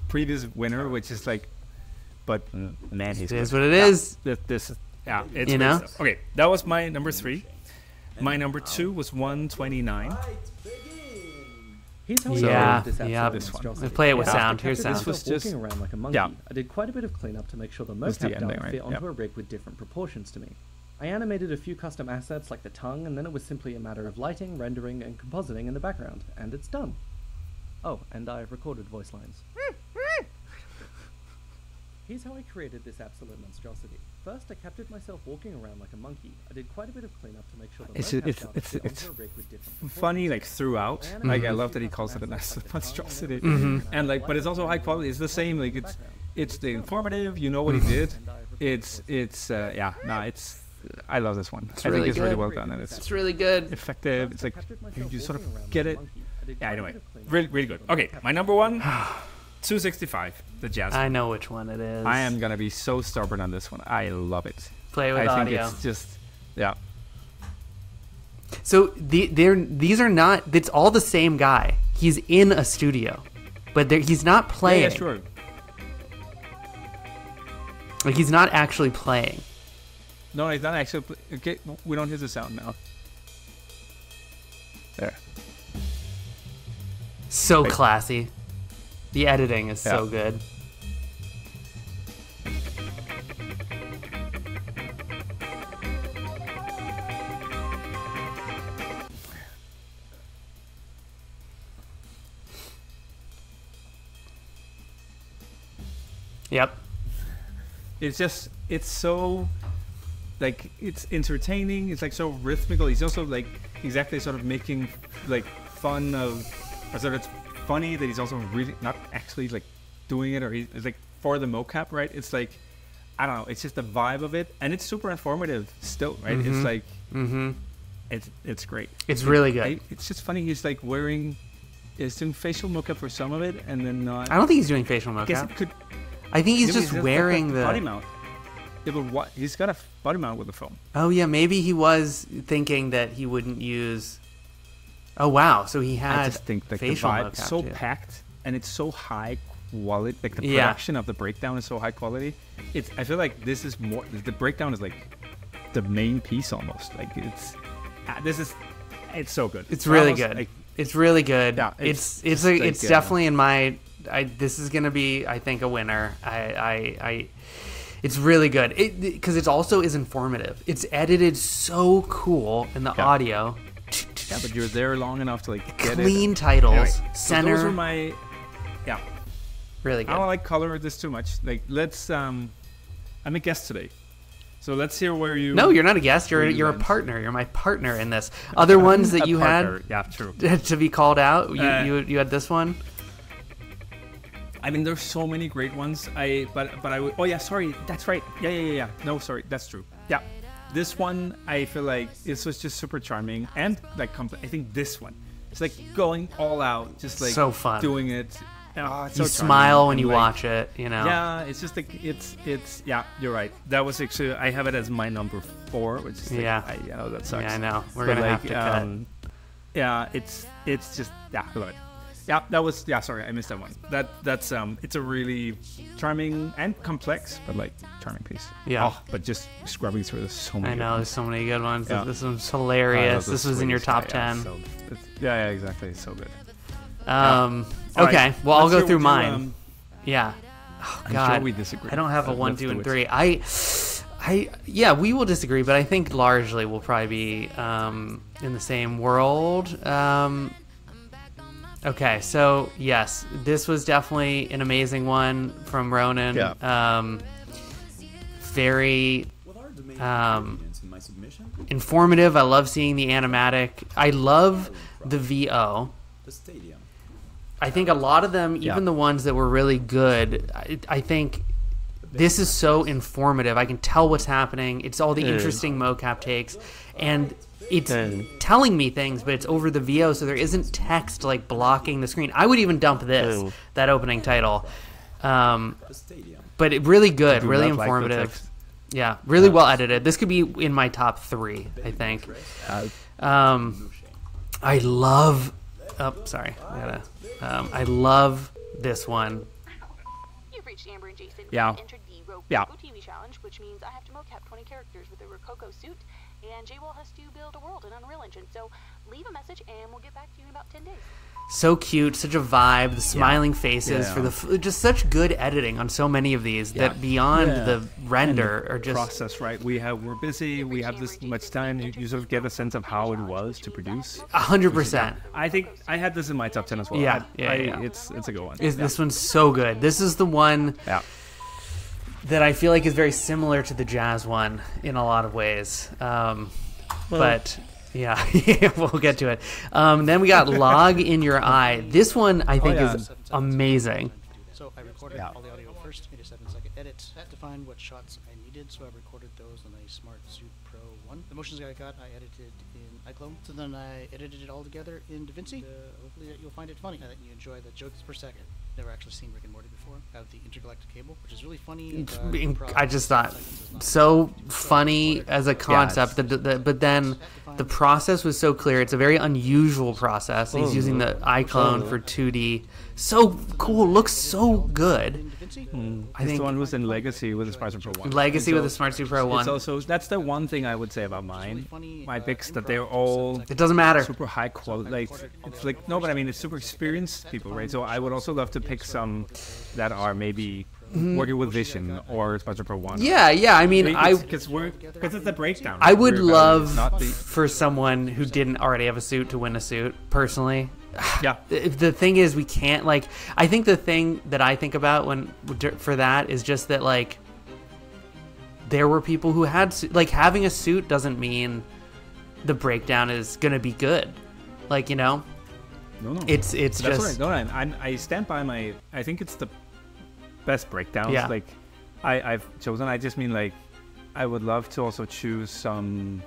previous winner, which is like, but man, he's. It is what it is. This it's you know. Stuff. Okay, that was my number 3. My number 2 was 129. Here's how this one. Let's play it with sound. Here's sound. This was just walking around like a monkey. I did quite a bit of cleanup to make sure the mocap done fit onto a rig with different proportions to me. I animated a few custom assets like the tongue, and then it was simply a matter of lighting, rendering, and compositing in the background, and it's done. Oh, and I recorded voice lines. Here's how I created this absolute monstrosity. First, I captured myself walking around like a monkey. I did quite a bit of cleanup to make sure the it's funny like throughout. Like I love that he calls it a nice monstrosity, and like, but it's also high quality. It's the same. Like it's the informative. You know what he did. I love this one. I think it's really well done, and it's really good, effective. It's like you sort of get it. Yeah. Anyway, really good. Okay, my number 1. 265, the jazz. I know which one it is. I am gonna be so stubborn on this one. I love it. Play with audio. I think it's just, So these are not. It's all the same guy. He's in a studio, but he's not playing. Yeah, sure. Like he's not actually playing. No, he's not actually. Okay, we don't hear the sound now. There. So classy. The editing is so good. Yep. It's so like it's entertaining. It's like so rhythmical. He's also like exactly sort of making like fun of, or sort of funny that he's also really not actually like doing it, or it's like for the mocap, right? It's like I don't know. It's just the vibe of it, and it's super informative still, right? It's like it's great. It's really good. It's just funny. He's like doing facial mocap for some of it, and then not. I don't think he's doing facial mocap. I guess it could. I think he's just wearing the body mount. he's got a body mount with the foam. Oh yeah, maybe he was thinking that he wouldn't use. Oh wow, so he had. I just think like the vibe is so packed and it's so high quality. Like the production of the breakdown is so high quality. I feel like this is more. The breakdown is like the main piece almost. Like it's so good. It's really good. Like, it's really good. Yeah, it's definitely in my. This is gonna be, I think, a winner. It's really good because it also is informative. It's edited so cool in the audio. Yeah, but you're there long enough to like get clean titles. Anyway, center. So those are my. Yeah. Really good. I don't like color this too much. Like let's. I'm a guest today. So let's hear where you. No, you're not a guest. You're a partner. You're my partner in this. Other ones that you had. Yeah, true. To be called out. You had this one. I mean, there's so many great ones. But I would. Oh yeah, sorry. That's right. Yeah. No, sorry. That's true. Yeah, this one I feel like this was just super charming and like I think this one. It's like going all out, just like so fun doing it. Oh, it's you so smile when you watch it, you know. Yeah, it's just like it's yeah. You're right. That was actually I have it as my number 4, which is like, that sucks. Yeah, I know. We're gonna have to cut. Yeah, it's just I love it. Yeah, that was sorry, I missed that one. That's it's a really charming and complex, but like charming piece. Yeah. But just scrubbing through there's so many. I know there's so many good ones. Yeah. This one's hilarious. This was in your top 10. Yeah, exactly. It's so good. Okay, right. Well, I'll go through mine. Yeah. Oh, God. I'm sure we disagree. I don't have a 1, 2, and 3. Yeah, we will disagree, but I think largely we'll probably be in the same world. Okay, so yes, this was definitely an amazing one from Ronan. Yeah. Very informative. I love seeing the animatic. I love the VO. The stadium. I think a lot of them, even the ones that were really good, I think this is so informative. I can tell what's happening. It's all the interesting mocap takes, and it's telling me things, but it's over the VO, so there isn't text like blocking the screen. I would even dump that opening title. But really good, really informative. Yeah, really well edited. This could be in my top 3, I think. I love. Oh, sorry. I love this one. You've reached Amber and Jason. Yeah. We've entered the ROKOKO TV challenge, which means I have to mocap 20 characters with a Rokoko suit, and J-Wall has to build a world in Unreal Engine. So leave a message, and we'll get back to you in about 10 days. So cute, such a vibe, the smiling faces for the just such good editing on so many of these that beyond the render are just process, right? We're busy, we have this much time, you sort of get a sense of how it was to produce. 100%. I think I had this in my top 10 as well. Yeah. It's a good one. This one's so good. This is the one that I feel like is very similar to the jazz one in a lot of ways. But yeah, we'll get to it. Then we got Log in Your Eye. This one I think is amazing. So I recorded all the audio first, made a 7-second edit. I had to find what shots I needed, so I recorded those on a Smart Suit Pro 1. The motions I got, I edited in iClone. So then I edited it all together in DaVinci. Hopefully you'll find it funny, that you enjoy the jokes per second. Never actually seen Rick and Morty before. I have the Intergalactic Cable, which is really funny. I just thought so funny as a concept, but then the process was so clear. It's a very unusual process. He's using the iClone for 2D. So cool, looks so good. I think the one was in Legacy with the Smart Suit Pro 1. Legacy with the Smart Suit Pro 1. It's also, that's the one thing I would say about mine. My picks, that they're all it doesn't matter. Super high quality. Like it's like no, but I mean it's super experienced people, right? So I would also love to pick some that are maybe working with Vision or Smart Suit Pro 1. Yeah. I mean, because it's a breakdown. I would love for someone who didn't already have a suit to win a suit. Personally. Yeah. The thing is, we can't I think the thing that I think about for that is just that there were people who had having a suit doesn't mean the breakdown is gonna be good. No. It's that's just. What I stand by my. I think it's the best breakdowns. Yeah. I've chosen. I just mean I would love to also choose some.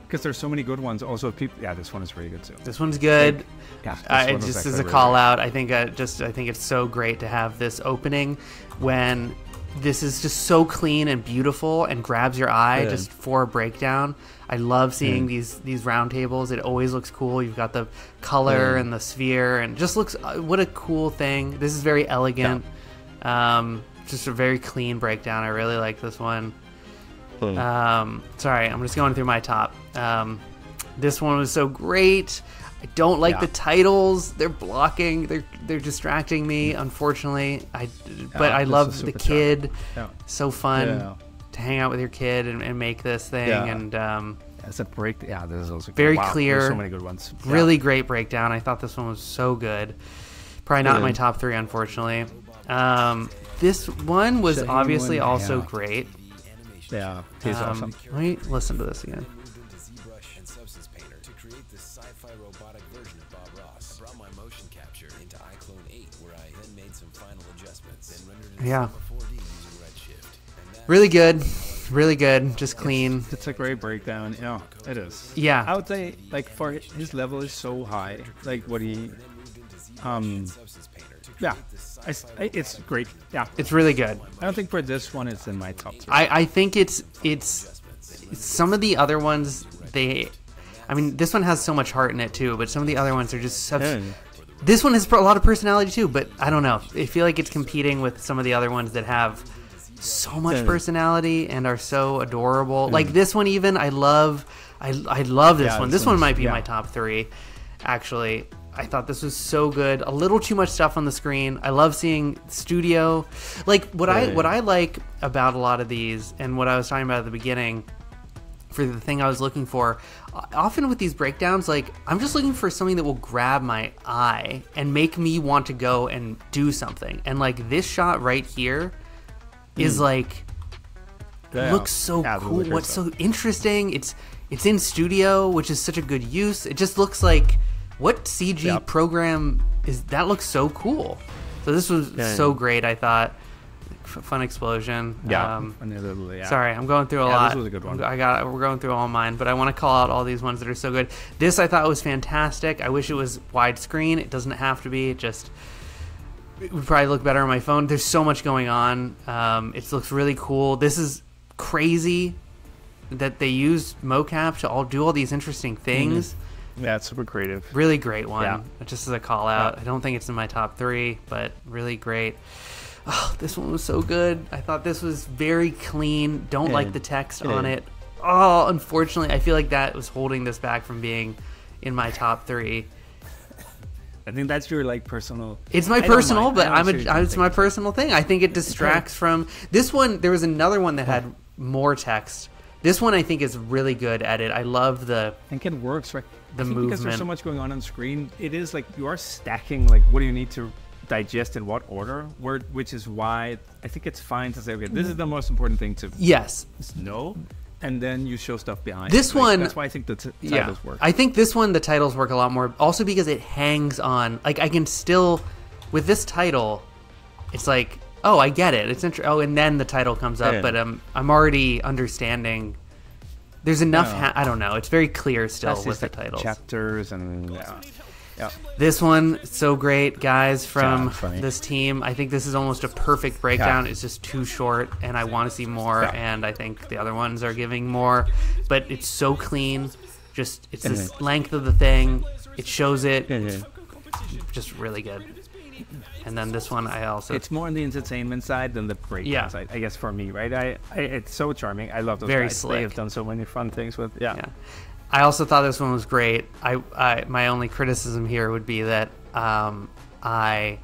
Because there's so many good ones. Also, people. Yeah, this one is really good too. This one's good. Yeah. Just as a call out, I think it's so great to have this opening when this is just so clean and beautiful and grabs your eye just for a breakdown. I love seeing these round tables. It always looks cool. You've got the color and the sphere, and just looks what a cool thing. This is very elegant. Just a very clean breakdown. I really like this one. Sorry, I'm just going through my top. This one was so great. I don't like the titles. They're blocking. They're distracting me, unfortunately. But I love the kid. So fun to hang out with your kid and make this thing. And as a break, this is also very clear. There's so many good ones. Really great breakdown. I thought this one was so good. Probably not in my top 3, unfortunately. This one was obviously also great. Yeah, he's awesome. Let me listen to this again. Yeah. Really good. Really good. Just clean. It's a great breakdown. Yeah, it is. Yeah. I would say, like, for his level is so high. Like, what he... yeah. It's great. Yeah. It's really good. I don't think for this one it's in my top 3. I think it's some of the other ones, I mean, this one has so much heart in it too, but some of the other ones are just such... This one has a lot of personality too, but I don't know. I feel like it's competing with some of the other ones that have so much personality and are so adorable. Like this one even, I love this one. This one might be my top 3, actually. I thought this was so good. A little too much stuff on the screen. I love seeing studio. Like what I like about a lot of these, and what I was talking about at the beginning, for the thing I was looking for, often with these breakdowns, like I'm just looking for something that will grab my eye and make me want to go and do something. And like this shot right here is like looks so cool. What's so interesting? It's in studio, which is such a good use. It just looks like, what CG program is that? Looks so cool. So this was so great, I thought. Fun explosion. Sorry, I'm going through a lot. This was a good one. We're going through all mine, but I want to call out all these ones that are so good. This I thought was fantastic. I wish it was widescreen. It doesn't have to be. It would probably look better on my phone. There's so much going on. It looks really cool. This is crazy that they used mocap to do all these interesting things. Yeah, it's super creative. Really great one. Just as a call out. I don't think it's in my top 3, but really great. Oh, this one was so good. I thought this was very clean. Don't like the text on it. Oh, unfortunately, I feel like that was holding this back from being in my top 3. I think that's your like personal. It's my personal, but it's my personal thing. I think it distracts from this one. There was another one that had more text. This one I think is really good at it. I love the. I think it works, right? The movement. Because there's so much going on screen, it is like you are stacking. Like, what do you need to digest in what order? Which is why I think it's fine to say, okay, this is the most important thing to know, and then you show stuff behind. This one, that's why I think the titles work. I think this one, the titles work a lot more. Also because it hangs on. Like I can still, with this title, it's like, oh, I get it. It's interesting. Oh, and then the title comes up, but I'm already understanding. There's enough. I don't know. It's very clear still with the titles. Chapters and This one, so great, guys, from this team. I think this is almost a perfect breakdown. It's just too short, and I want to see more, and I think the other ones are giving more. But it's so clean. Just, it's this length of the thing. It shows it. Just really good. And then this one, I also... It's more on the entertainment side than the breakdown side, I guess, for me, right? It's so charming. I love those very guys. Slick. They have done so many fun things with... I also thought this one was great. My only criticism here would be that I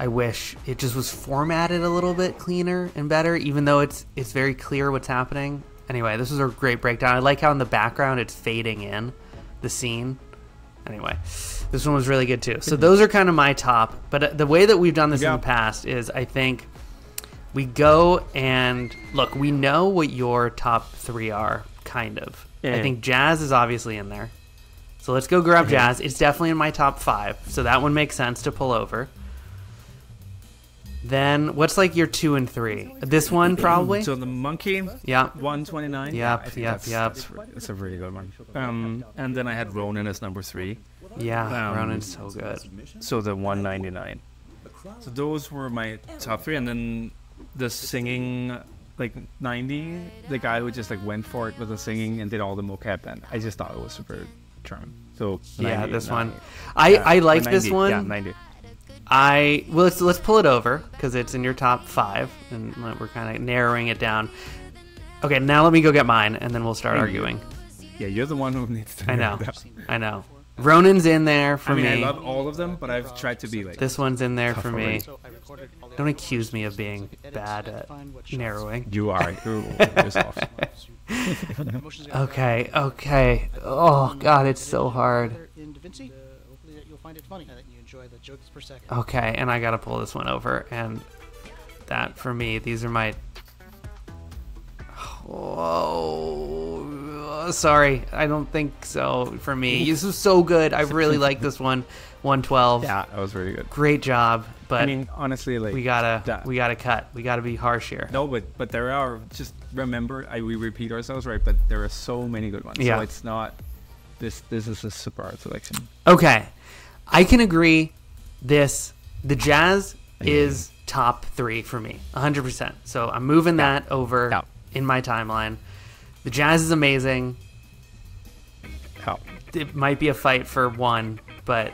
wish it just was formatted a little bit cleaner and better, even though it's very clear what's happening. Anyway, this was a great breakdown. I like how in the background it's fading in the scene. Anyway, this one was really good too. So those are kind of my top. But the way that we've done this in the past is, I think we go and look. We know what your top 3 are, kind of. I think Jazz is obviously in there. So let's go grab Jazz. It's definitely in my top 5. So that one makes sense to pull over. Then what's like your 2 and 3? This one probably? So the monkey? Yeah. 129? Yep. It's a really good one. And then I had Ronan as number 3. Yeah, Ronan's so good. So the 199. So those were my top 3. And then the singing like 90, the guy who just like went for it with the singing and did all the mocap, and I just thought it was super charming. So yeah, this one, I like this one. Yeah, 90. Well, let's pull it over because it's in your top 5, and we're kind of narrowing it down. Okay, now let me go get mine, and then we'll start arguing. Yeah, you're the one who needs to. I know. Ronan's in there for me. I love all of them, but I've tried to be like. This one's in there for me. Don't accuse me of being bad at narrowing. You are. Okay. Oh God, it's so hard. Okay, and I gotta pull this one over, and that for me, these are my. Oh, sorry, I don't think so for me. This was so good. I really like this one. 112. Yeah, that was very good. Great job. But I mean, honestly, like we gotta cut. We gotta be harsh here. No, but there are, just remember, we repeat ourselves, right? But there are so many good ones. Yeah. So it's not. This is a super hard selection. Okay, I can agree. The jazz is top 3 for me, 100%. So I'm moving that over in my timeline. The jazz is amazing. It might be a fight for 1, but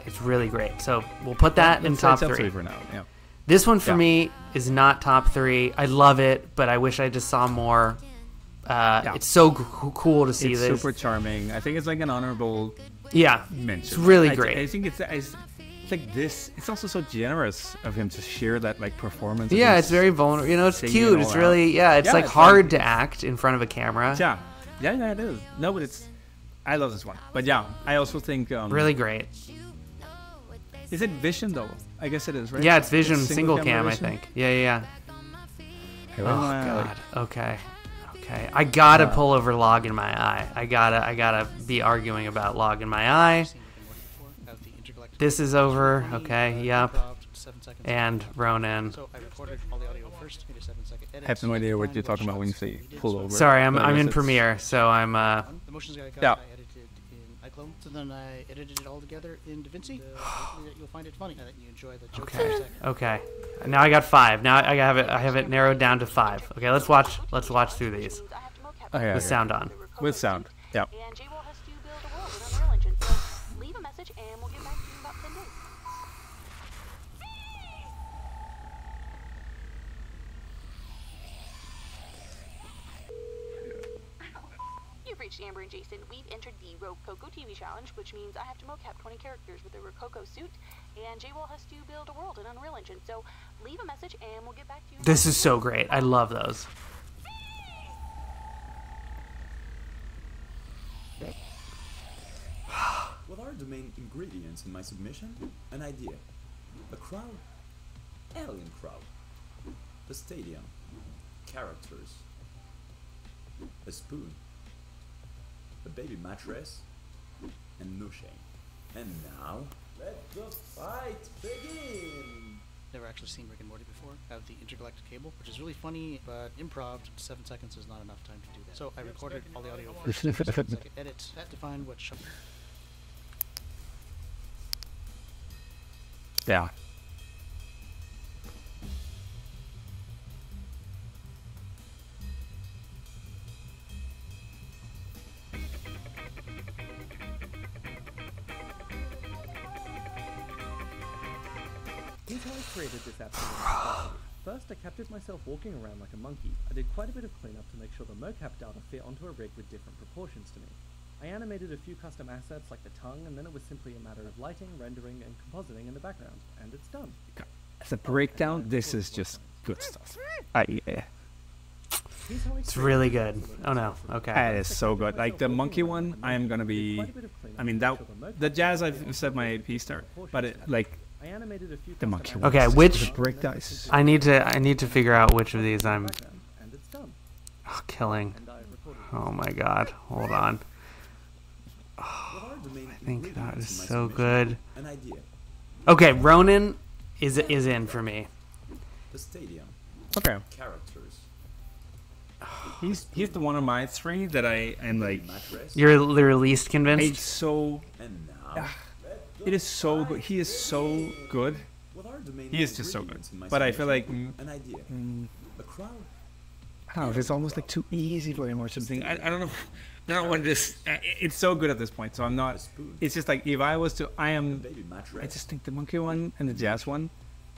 it's really great. So we'll put that in top 3 for now. Yeah. This one for me is not top 3. I love it, but I wish I just saw more. It's so cool to see this. It's super charming. I think it's like an honorable mention. It's really great. I think it's like this. It's also so generous of him to share that like performance. Yeah, it's very vulnerable. You know, it's cute. It's really it's like hard to act in front of a camera. Yeah, it is. No, but I love this one. But yeah, I also think really great. Is it Vision though? I guess it is, right? Yeah, it's Vision single cam, I think. Yeah. Oh God. Okay. I gotta pull over log in my eye. I gotta be arguing about log in my eye. This is over. Okay. Yep. And Ronan. I have no idea what you're talking about when you say pull over. Sorry, I'm in Premiere, so I'm. The motions I got, I edited in iClone, so then I edited it all together in DaVinci. You'll find it funny that you enjoy the jokes. Okay. Now I got 5. Now I have it narrowed down to 5. Okay, let's watch through these. With sound on. With sound. Yeah. Reached Amber and Jason. We've entered the ROKOKO TV challenge, which means I have to mocap 20 characters with a Rokoko suit, and J-Wall has to build a world in Unreal Engine. So leave a message and we'll get back to you. This is so great. I love those. What are the main ingredients in my submission? An idea. A crowd. Alien crowd. A stadium. Characters. A spoon. A baby mattress, and no shame. And now, let the fight begin! Never actually seen Rick and Morty before. I have the Intergalactic Cable, which is really funny, but improv, 7 seconds is not enough time to do that. So I recorded all the audio first, so I could edit that to find what shot. Yeah. Here's how I created this episode. First, I captured myself walking around like a monkey. I did quite a bit of cleanup to make sure the mocap data fit onto a rig with different proportions to me. I animated a few custom assets like the tongue, and then it was simply a matter of lighting, rendering, and compositing in the background, and it's done. As a breakdown, this is just good stuff. It's really good. Oh no. Okay. That is so good. Like the monkey one, I am gonna be. I mean, the jazz I've said my piece there, but the monkey one. Okay, which breakdown? I need to figure out which of these I'm killing. Oh my God! Hold on. Oh, I think that is so good. Okay, Ronan is in for me. The stadium. Okay. Characters. He's the one of my 3 that I am like. You're least convinced. It's so. It is so good. He is so good He is just so good. But I feel like an idea. A crowd. I don't know, it's almost like too easy for him or something. I don't know. I don't want this. It's so good at this point, so I'm not. It's just like if I was to, I just think the monkey one and the jazz one.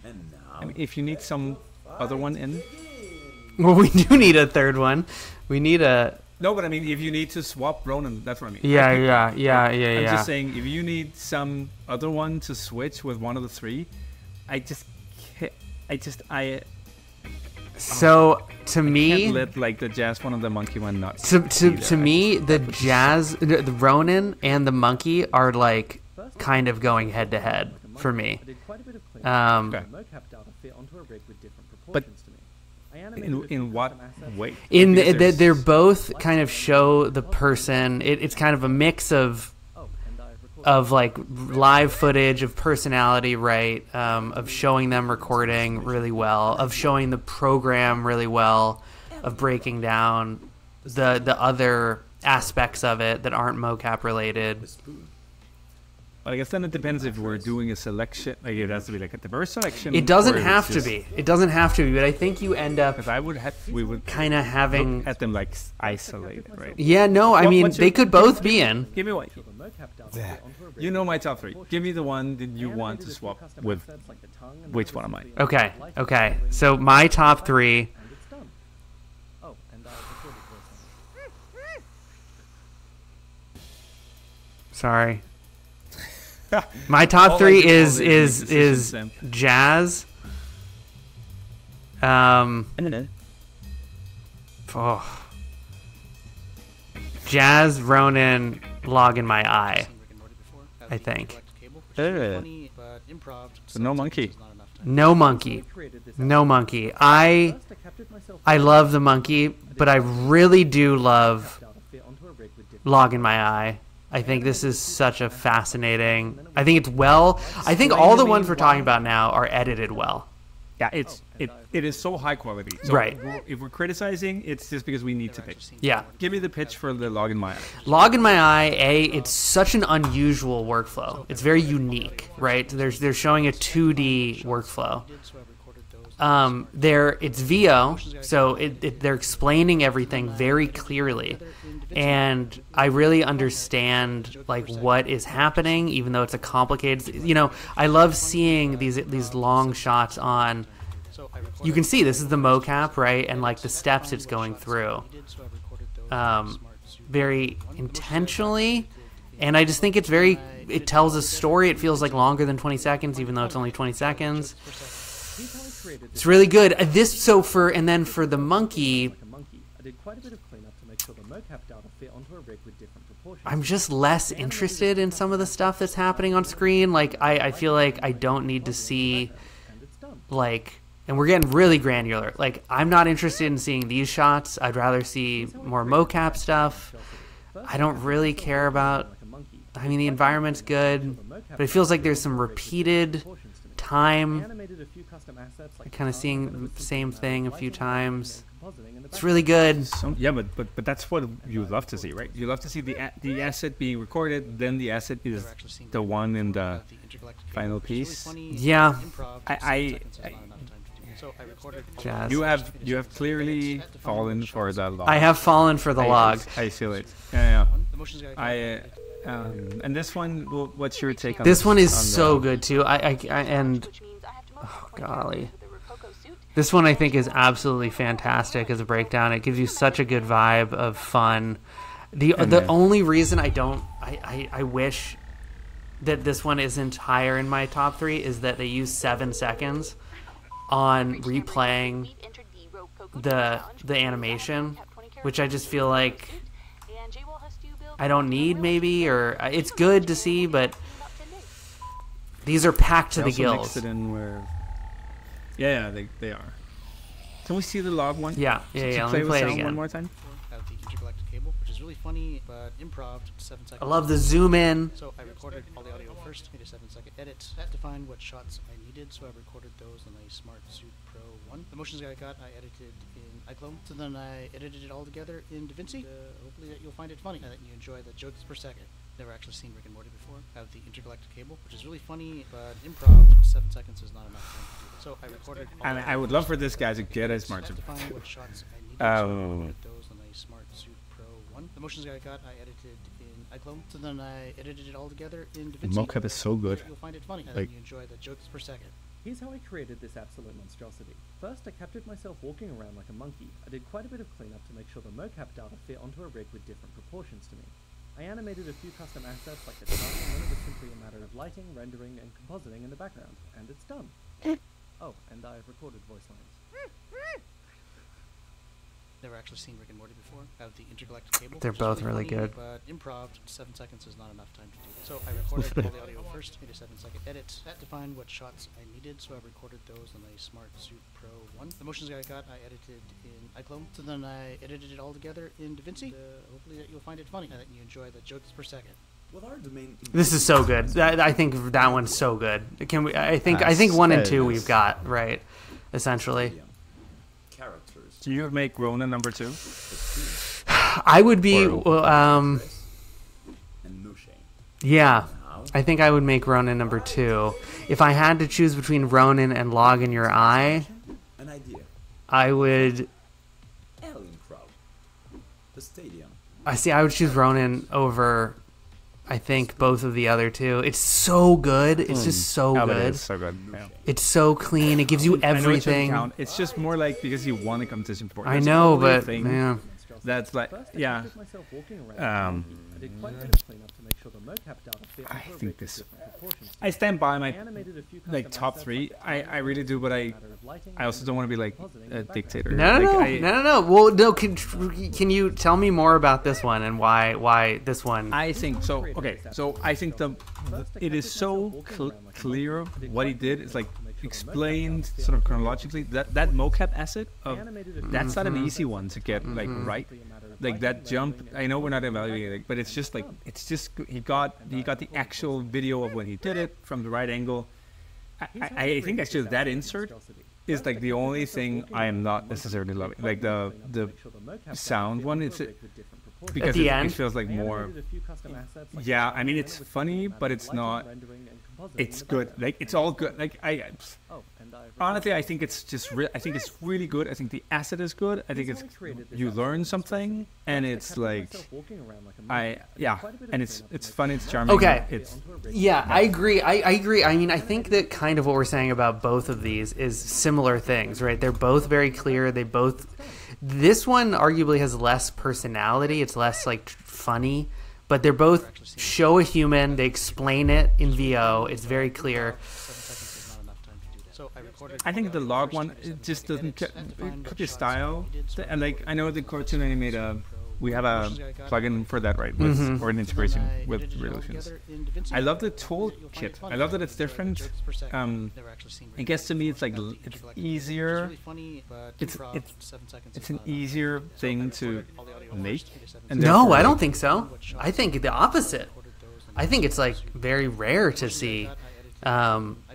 And now, I mean, if you need some other one in. Well, we do need a third one. We need a. No, but I mean, if you need to swap Ronan, that's what I mean. Yeah. I'm just saying, if you need some other one to switch with one of the three, So to me, I can't let like the jazz one and the monkey one not. To me, the jazz, the Ronan and the monkey are like kind of going head to head for me. But in what way? They're both kind of show the person. It's kind of a mix of like live footage of personality, right? Of showing them recording really well, of showing the program really well, of breaking down the other aspects of it that aren't mocap related. Well, I guess then it depends if we're doing a selection. Like it has to be like a diverse selection. It doesn't have to be. It doesn't have to be. But I think you end up. We would kind of having look at them like isolated, right? Yeah. No. I mean, they could both be in. Give me one. You know my top three. Give me the one that you want to swap with. Which one am I? Okay. So my top three. Sorry. My top three is jazz. Jazz, Ronan, log in my eye. I think. So no monkey. No monkey. I love the monkey, but I really do love log in my eye. I think this is such a fascinating. I think it's well. I think all the ones we're talking about now are edited well. Yeah, it is so high quality. So right. If we're criticizing, it's just because we need to pitch. Yeah. Give me the pitch for the log in my eye. Log in my eye. It's such an unusual workflow. It's very unique, right? They're showing a 2D workflow. It's VO, so they're explaining everything very clearly, and I really understand like what is happening, even though it's a complicated. I love seeing these long shots on. You can see this is the mocap, right, and like the steps it's going through, very intentionally, and I just think it's very. It tells a story. It feels like longer than 20 seconds, even though it's only 20 seconds. It's really good. And then for the monkey, I'm just less interested in some of the stuff that's happening on screen. Like I feel like I don't need to see like, and we're getting really granular. Like I'm not interested in seeing these shots. I'd rather see more mocap stuff. I don't really care about. I mean, the environment's good, but it feels like there's some repeated time. Kind of seeing the same thing a few times. It's really good. Yeah, but that's what you love to see, right? You love to see the asset being recorded, then the asset is the one in the final piece. Yeah. Jazz. You have clearly fallen for the log. I have fallen for the log. I feel it. Yeah. And this one, what's your take on this? This one is so good too. Oh golly. This one I think is absolutely fantastic as a breakdown. It gives you such a good vibe of fun. The only reason I wish that this one isn't higher in my top three is that they use 7 seconds on replaying the animation, which I just feel like I don't need maybe, or it's good to see, but these are packed to the gills. Yeah, they are. Can we see the log one? Yeah. Let me play it again. One more time. Have the Intergalactic Cable, which is really funny, but improv 7 seconds. I love the zoom in. So I recorded all the audio first, made a 7-second edit. I had to find what shots I needed, so I recorded those on a Smart Suit Pro 1. The motions I got, I edited in iClone. So then I edited it all together in DaVinci. Hopefully that you'll find it funny and that you enjoy the jokes per second. Never actually seen Rick and Morty before. I have the intergalactic cable, which is really funny, but improv, 7 seconds is not enough time to do it. So I recorded. And I would love for this guy to get a smart suit. What shots I needed, so I recorded those on a Smart Suit Pro 1. The motions I got, I edited in iClone. So then I edited it all together in DaVinci. The mocap is so good. You'll find it funny, and like, then you enjoy the jokes per second. Here's how I created this absolute monstrosity. First, I captured myself walking around like a monkey. I did quite a bit of cleanup to make sure the mocap data fit onto a rig with different proportions to me. I animated a few custom assets like the tongue, and then it was simply a matter of lighting, rendering, and compositing in the background, and it's done. Oh, and I've recorded voice lines. Never actually seen Rick and Morty before. I have the intergalactic cable. They're both really funny, good. But improv, 7 seconds is not enough time to do that. So I recorded all the audio first, made a 7-second edit. That defined what shots I needed, so I recorded those on a Smart Suit Pro 1. The motions I got, I edited in iClone. So then I edited it all together in DaVinci. Hopefully that you'll find it funny, and that you enjoy the jokes per second. This is so good. I think that one's so good. Can we? I think 1 and 2 we've got right, essentially. Do you make Ronan number 2? I would be. Yeah, I think I would make Ronan number 2. If I had to choose between Ronan and Log in Your Eye, I would. I would choose Ronan over. I think both of the other two. It's so good. It's just so good. It is so good. Yeah. It's so clean. It gives you everything. It's just more like because you won a competition for it. I know, but yeah. That's like yeah. I think this. I stand by my like top 3. I really do, but I also don't want to be like a dictator. No. Well, no. Can you tell me more about this one and why this one? I think so. Okay, so I think it is so clear what he did. It's like explained sort of chronologically. That mocap asset that's not an easy one to get like right. Like that jump, I know we're not evaluating, but it's just he got the actual video of when he did it from the right angle. I think actually that insert is like the only thing I am not necessarily loving. Like the sound one, because it feels like more. Yeah, I mean it's funny, but it's not. It's good. Like it's all good. Like honestly, I think it's just. I think it's really good. I think the asset is good. I think it's you learn something, and it's like and it's fun. It's charming. Okay. I agree. I agree. I mean, I think that kind of what we're saying about both of these is similar things, right? They're both very clear. This one arguably has less personality. It's less like funny. But they're both show a human. They explain it in VO. It's very clear. I think the log one it just doesn't copy style. And like I know the cartoon animator, we have a plugin for that, right? Or an integration with Revolutions. I love the toolkit. I love that it's different. I guess to me it's like it's easier. It's an easier thing to make. And no, I don't think so. I think the opposite. I think it's like very rare to see.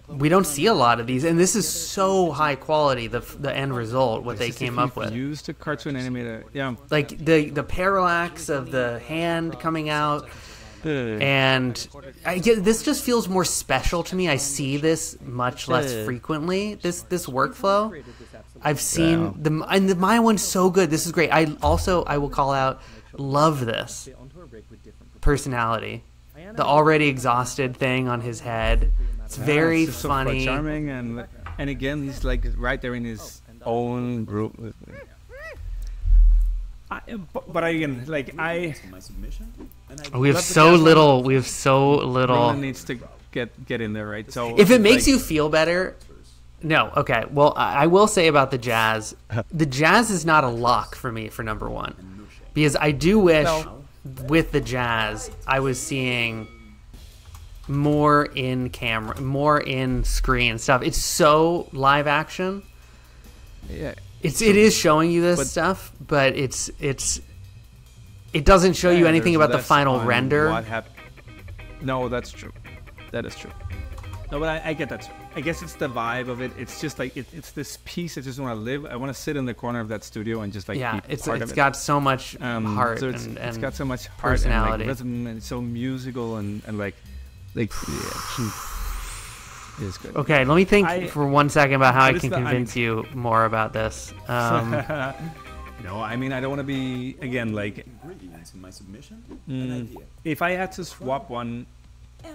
We don't see a lot of these, and this is so high quality. The end result, what they came up with. Used a cartoon animator, yeah. Like the parallax of the hand coming out, and this just feels more special to me. I see this much less frequently. This workflow, I've seen the Maya one's so good. This is great. I will call out, love this personality, the already exhausted thing on his head. It's very funny, so charming, and again he's like right there in his own group. But again, like we have so little. We have so little. Ronan needs to get in there, right? So if it makes you feel better, no, okay. Well, I will say about the jazz. The jazz is not a lock for me for number 1, because I do wish with the jazz I was seeing more in camera, more in screen stuff. It's so live action. Yeah, it is showing you this stuff, but it doesn't show you anything about the final render. No, that's true. That is true. No, but I get that. I guess it's the vibe of it. It's just like it's this piece I just want to live. I want to sit in the corner of that studio and just like be part of it. It's got so much heart so and it's got so much personality. and like rhythm, and it's so musical and like it's good. Okay, let me think for 1 second about how I can convince you more about this. No, I mean I don't want to be again like ingredients in my submission. An idea. If I had to swap one,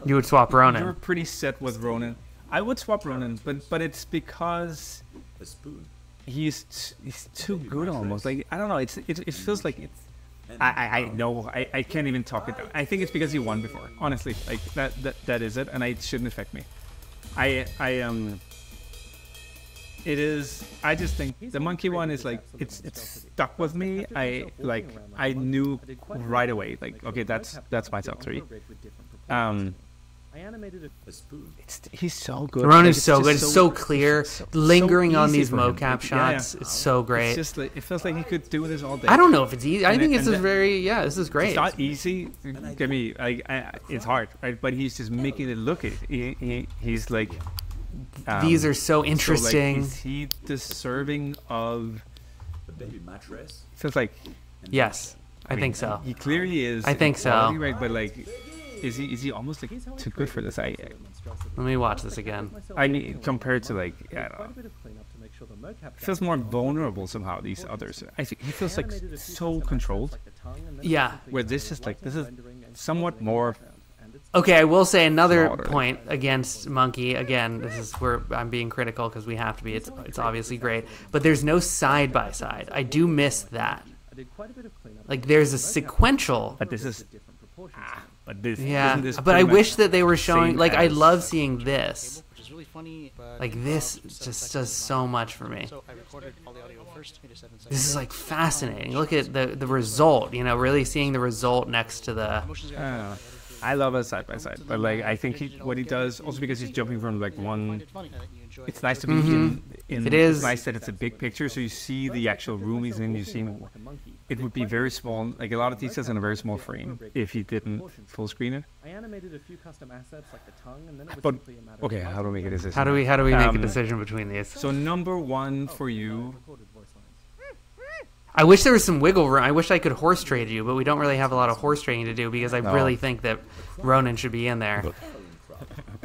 you would swap Ronan. You're pretty set with Ronan. I would swap Ronan, but it's because a spoon. He's too good almost. Like I don't know. It feels like it's. I know I can't even talk it down. I think it's because he won before. Honestly, like that is it, and it shouldn't affect me. It is. I just think the monkey one is like it's stuck with me. I knew right away. Like okay, that's my top 3. I animated a spoon. He's so good. Ronan's so good. It's so clear. Lingering on these mocap shots. It's so great. It's just like, it feels like he could do this all day. I don't know if it's easy. I think it's this is great. It's not easy. Get me. It's hard, right? But he's just making it look. He's like. These are so interesting. So like, is he deserving of the baby mattress? Feels like. Yes, I think so. He clearly is. I think so. Quality, right? But like. Is he almost like too good for this? Let me watch this again. I need compared to like I don't know. Feels more vulnerable somehow. These others, I think he feels like so controlled. Yeah. Where this is somewhat more. Okay, I will say another point against Monkey. Again, this is where I'm being critical because we have to be. It's obviously great, but there's no side by side. I do miss that. Like there's a sequential. But this is. But this, but I wish that they were showing. Like I love seeing this. Which is really funny, but like this just does so much for me. So I recorded all the audio first. This is like fascinating. Look at the result. You know, really seeing the result next to the. I love it side by side, but like I think what he does also because he's jumping from like one. It's nice to be in. It is it's nice that it's a big picture, so you see the actual room he's in. You see, it would be very small, like a lot of details in a very small frame if he didn't full screen it. I animated a few custom assets like the tongue, and then it was but simply a matter okay, how do we make a decision? How do we make a decision between these? So number 1 for you. I wish there was some wiggle room. I wish I could horse trade you, but we don't really have a lot of horse trading to do because I really think that Ronan should be in there.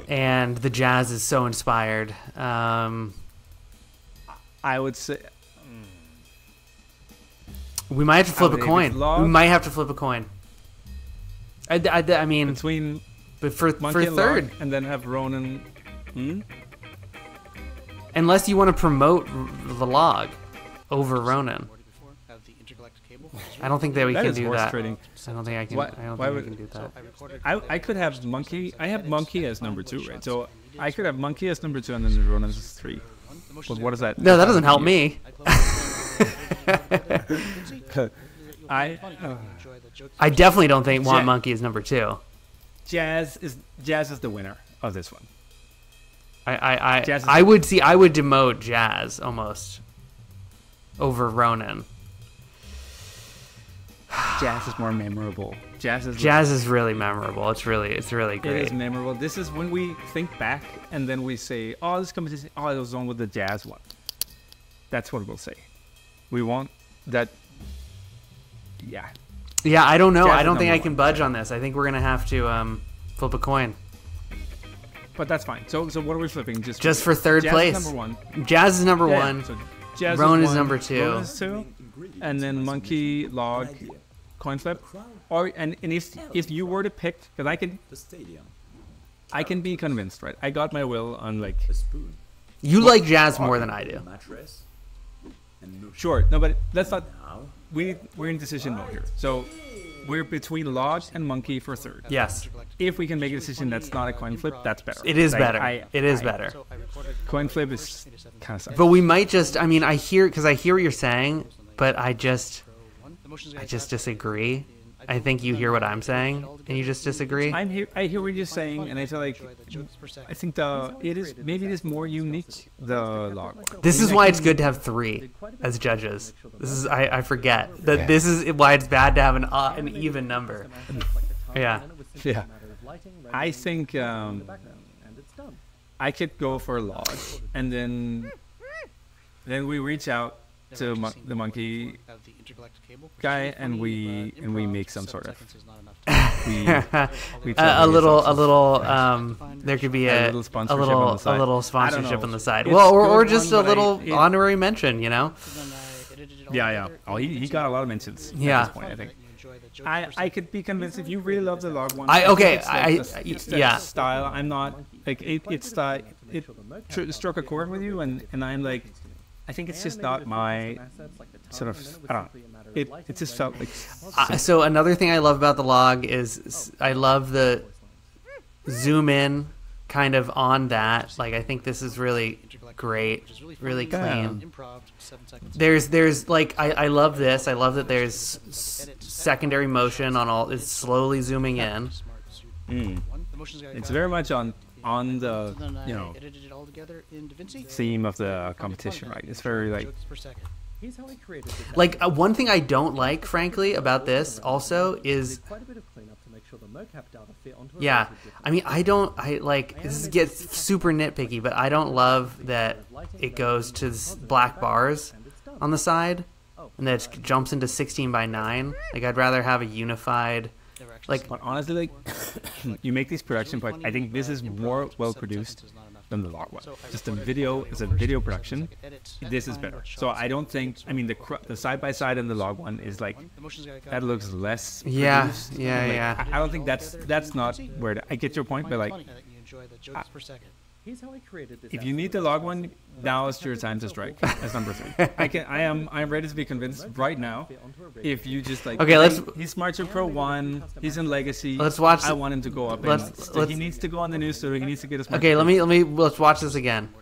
And the jazz is so inspired. I would say we might have to flip a coin. We might have to flip a coin. I mean, between but for third, Log, and then have Ronan. Unless you want to promote the log over Ronan. I don't think that we can do that. Trading. I don't think I can. I don't think we can do that. I could have Monkey. I have Monkey as number 2, right? So I could have Monkey as number 2 and then Ronan as 3. But what is that? No, that doesn't help me. I definitely don't want Monkey as number 2. Jazz is the winner of this one. I would demote Jazz almost over Ronan. Jazz is more memorable. Jazz is really memorable. It's really great. It is memorable. This is when we think back and then we say, "Oh, this competition. Oh, it was on with the Jazz one." That's what we'll say. We want that. Yeah. Yeah, I don't know. I don't think I can budge on this. I think we're gonna have to flip a coin. But that's fine. So what are we flipping? Just for third place. Is number 1. Jazz is number 1. So Jazz Ronan is is number 2. Ronan is 2. And then Monkey, Log, coin flip. And if you were to pick, because I can be convinced, right? I got my will on like. You like Jazz more than I do. Sure. No, but that's not. We're in decision mode here. So we're between Log and Monkey for third. Yes. If we can make a decision that's not a coin flip, that's better. It is better. It is better. Coin flip is kind of sucks. But we might just. I mean, I hear what you're saying, but I just disagree. I think you hear what I'm saying, and you just disagree. I hear what you're saying, and I feel like I think it is more unique. The log. This is why it's good to have 3 as judges. This is I forget that this is why it's bad to have an even number. Yeah. Yeah. I think I could go for a log, and then we reach out to the monkey guy, and we make some sort of a little there could be a little sponsorship on the side. Well, or just a little honorary mention, you know. Yeah. Oh, he got a lot of mentions. Yeah. At this point, I think. I could be convinced if you really love the log one. It's that style. I'm not like it struck a chord with you, and I'm like, I think it's just not my sort of. I don't know. It just felt like. So another thing I love about the log is I love the zoom in kind of on that. Like I think this is really great, really clean. There's like I love this. I love that there's secondary motion on all. It's slowly zooming in. It's very much on the theme of the competition, right? It's very like one thing I don't like, frankly, about this also is I mean I like this gets super nitpicky, but I don't love that it goes to black bars on the side and that it jumps into 16:9. Like I'd rather have a unified. Like, but honestly, like you make these production points. I think this is more well produced than the log one. Just a video is a video production. This is better. So I don't think. I mean, the side by side and the log one is like that looks less. Produced. Yeah. I don't think that's not where I get your point, but like. Here's how I created this. If you need the log one, now is your time to strike. That's number 3. I am ready to be convinced right now. If you just like, okay, he's Smart Suit Pro 1. He's in Legacy. Let's watch. I want him to go up. He needs to go on the news story. He needs to get his. Okay, let's watch this again.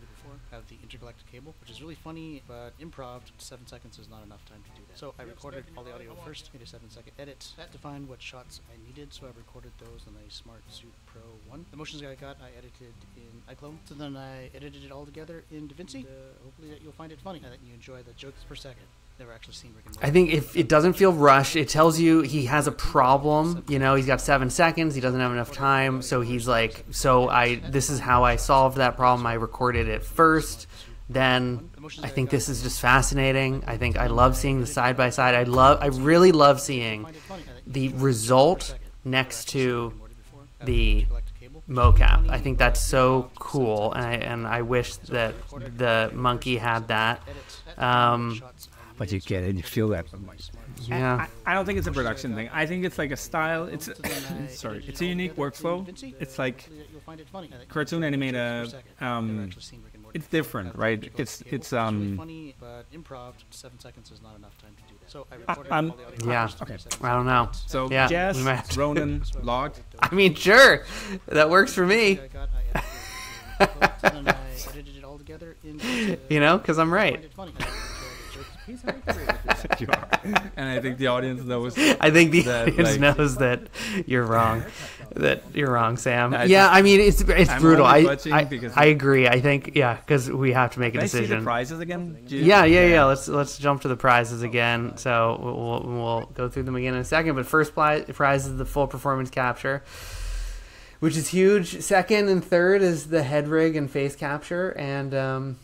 Have the Intergalactic cable, which is really funny, but improv. 7 seconds is not enough time to do that. So I recorded all the audio first, made a 7-second edit to find what shots I needed. So I recorded those in a Smart Suit Pro 1. The motions I got, I edited in iClone. So then I edited it all together in DaVinci. Hopefully you'll find it funny and that you enjoy the jokes per second. Never actually seen Rick and Morty. I think if it doesn't feel rushed, it tells you he has a problem. You know, he's got 7 seconds. He doesn't have enough time. So he's like, this is how I solved that problem. I recorded it first. Then I think this is just fascinating. I think I love seeing the side by side. I really love seeing the result next to the mocap. I think that's so cool, and I wish that the monkey had that. But you get it, you feel that. Yeah. I don't think it's a production thing. I think it's like a style. It's a unique workflow. It's like cartoon animated. It's different, right? It's funny, but improv. 7 seconds is not enough time to do that. So I recorded yeah. Okay. I don't know. So yeah, Jazz, Ronan, logged. I mean, sure, that works for me. You know, because I'm right. You are. And I think the audience knows. I think the audience knows that you're wrong. That you're wrong, Sam. I mean, it's brutal. I agree. I think because we have to make a decision. Can I see the prizes again? Yeah. Let's jump to the prizes again. So we'll go through them again in a second. But first prize is the full performance capture, which is huge. Second and third is the head rig and face capture, and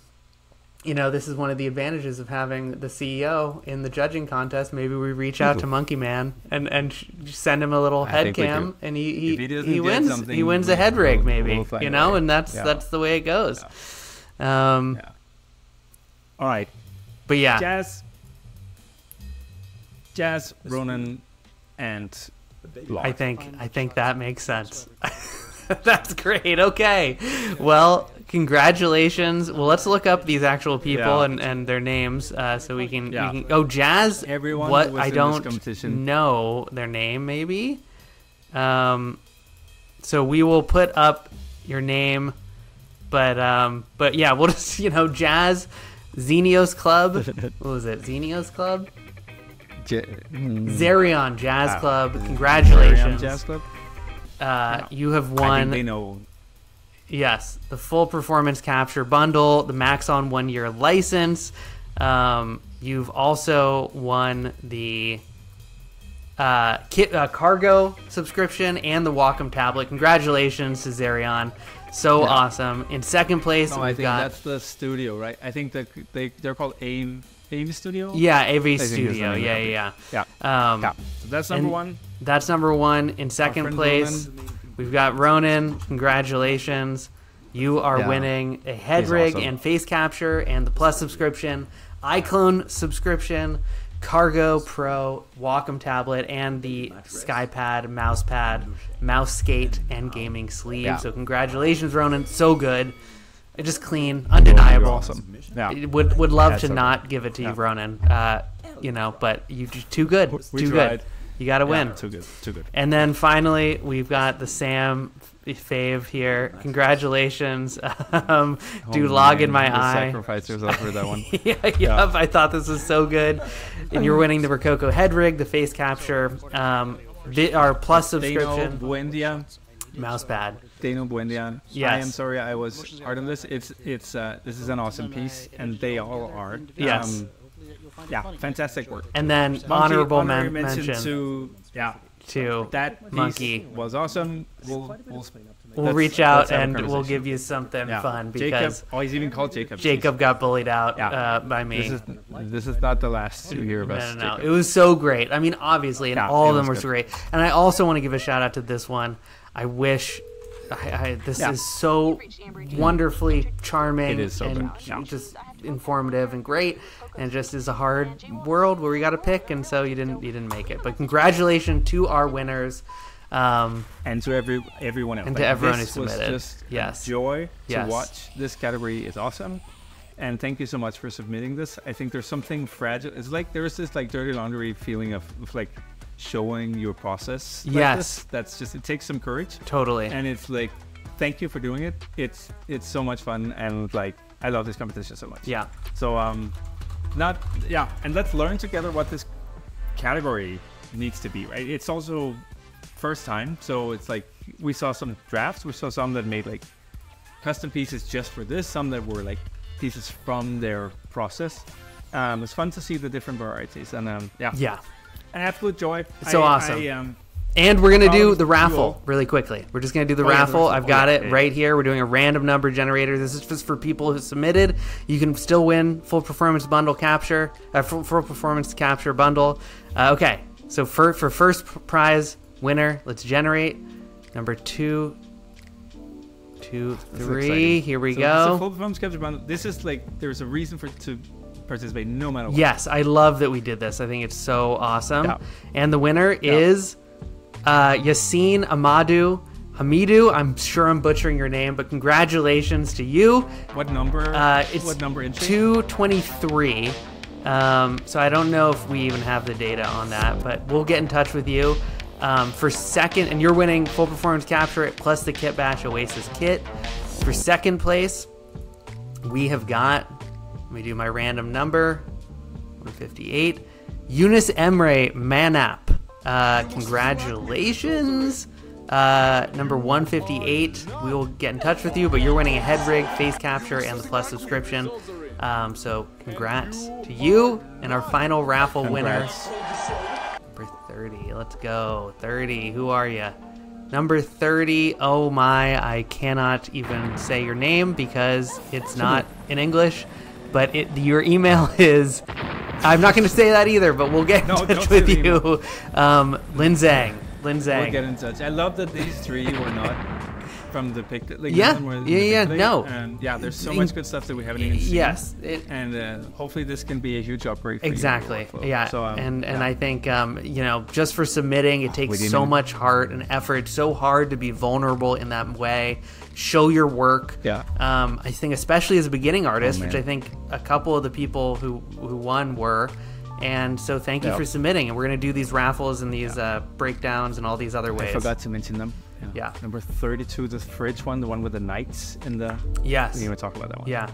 you know, this is one of the advantages of having the CEO in the judging contest. Maybe we reach out to Monkey Man and send him a little head cam, and he wins. He wins a head rig, maybe. You know, and that's the way it goes. All right, but yeah, Jazz, Ronan, and Log. I think that makes sense. That's great. Okay, well. Congratulations. Well, let's look up these actual people and their names so we can. Oh, Jazz. Everyone. What I don't know their name. Maybe. So we will put up your name, but yeah, we'll just Jazz, Xenios Club. What was it? Xenios Club. Zerion Jazz Club. Congratulations. Jazz Club. You have won. I think they know. Yes, the full performance capture bundle, the max on 1-year license. You've also won the cargo subscription and the Wacom tablet. Congratulations to Zerion. So awesome. In second place, I think that's the studio, right? I think they're called AIM Studio. Yeah, AV Studio. Yeah. So that's number one. That's number one. In second place, we've got Ronan. Congratulations. You are winning a head rig and face capture and the Plus subscription, iClone subscription, Cargo Pro, Wacom tablet, and the SkyPad, mouse skate, and gaming sleeve. Yeah. So congratulations, Ronan. So good. Just clean, undeniable. Awesome. Yeah. Would love to not give it to you, Ronan. But you too good. Too good. You got to win. Too good. And then finally, we've got the Sam fave here. Congratulations. Do log in my eye. Sacrifice yourself for that one. Yep. I thought this was so good. And you're winning the Rokoko head rig, the face capture, our Plus subscription. Dano Buendia. Mousepad. Dano Buendia. Yes. I am sorry I was part of this. This is an awesome piece, and they all are. Yes. Fantastic work. And then honorable mention to that piece Monkey was awesome. We'll reach out and we'll give you something fun because Jacob, he's even called Jacob. Jacob got bullied out by me. This is not the last to hear of us. No. It was so great. I mean, obviously, and all of them were so great. And I also want to give a shout out to this one. I wish this is so wonderfully charming and just informative and great, and just is a hard world where we got to pick, and so you didn't make it. But congratulations to our winners, and to everyone else, and to everyone who submitted. This was just joy to watch. This category is awesome, and thank you so much for submitting this. I think there's something fragile. It's like there's this like dirty laundry feeling of like showing your process. That's just, it takes some courage. Totally. And it's like, thank you for doing it. It's so much fun, and like I love this competition so much. Yeah. So and let's learn together what this category needs to be, right? It's also first time, so it's like we saw some drafts, we saw some that made like custom pieces just for this, some that were like pieces from their process. It's fun to see the different varieties, and an absolute joy. It's so awesome. And we're going to do the raffle really quickly. We're just going to do the raffle. I've got it right here. We're doing a random number generator. This is just for people who submitted. You can still win full performance bundle capture, full performance capture bundle. Okay, so for first prize winner, let's generate number 2, 2, 3. Here we go. It's a full performance capture bundle. This is like, there's a reason to participate no matter what. Yes, I love that we did this. I think it's so awesome. Yeah. And the winner is Yassine Hamidou. I'm sure I'm butchering your name, but congratulations to you. What number? What number entry? 223. So I don't know if we even have the data on that, but we'll get in touch with you. For second, and you're winning full performance capture plus the Kit Bash Oasis kit. For second place, we have got, let me do my random number, 158, Yunus Emre Manap. Congratulations. Number 158, we will get in touch with you, but you're winning a head rig, face capture, and the Plus subscription. So congrats to you. And our final raffle winner, number 30. Let's go. 30. Who are you? Number 30. Oh my, I cannot even say your name because it's not in English. But your email is, I'm not going to say that either, but we'll get in touch with you. Lin Zhang. We'll get in touch. I love that these three were not from the pick. Like, there's so much good stuff that we haven't even seen. Yes. And hopefully this can be a huge upgrade for exactly. You. Yeah. So, and I think, just for submitting, it takes so much heart and effort, so hard to be vulnerable in that way. Show your work. Yeah. I think especially as a beginning artist, which I think a couple of the people who won were. And so thank you for submitting. And we're going to do these raffles and these breakdowns and all these other ways. I forgot to mention them. Yeah. Number 32, the fridge one, the one with the knights in the... Yes. We didn't even talk about that one. Yeah.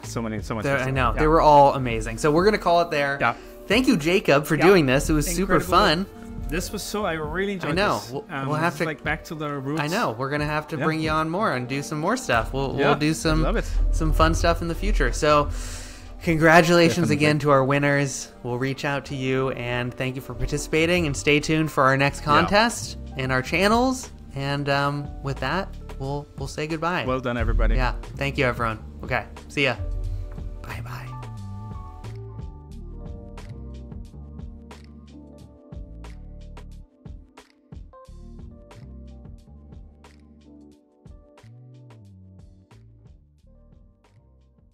So much. I know. Yeah. They were all amazing. So we're going to call it there. Yeah. Thank you, Jacob, for doing this. It was super fun. This was I really enjoyed this. We'll have to back to the roots. I know. We're gonna have to bring you on more and do some more stuff. We'll do some fun stuff in the future. So congratulations again to our winners. We'll reach out to you and thank you for participating, and stay tuned for our next contest and our channels. And with that, we'll say goodbye. Well done, everybody. Yeah. Thank you, everyone. Okay. See ya. Bye-bye.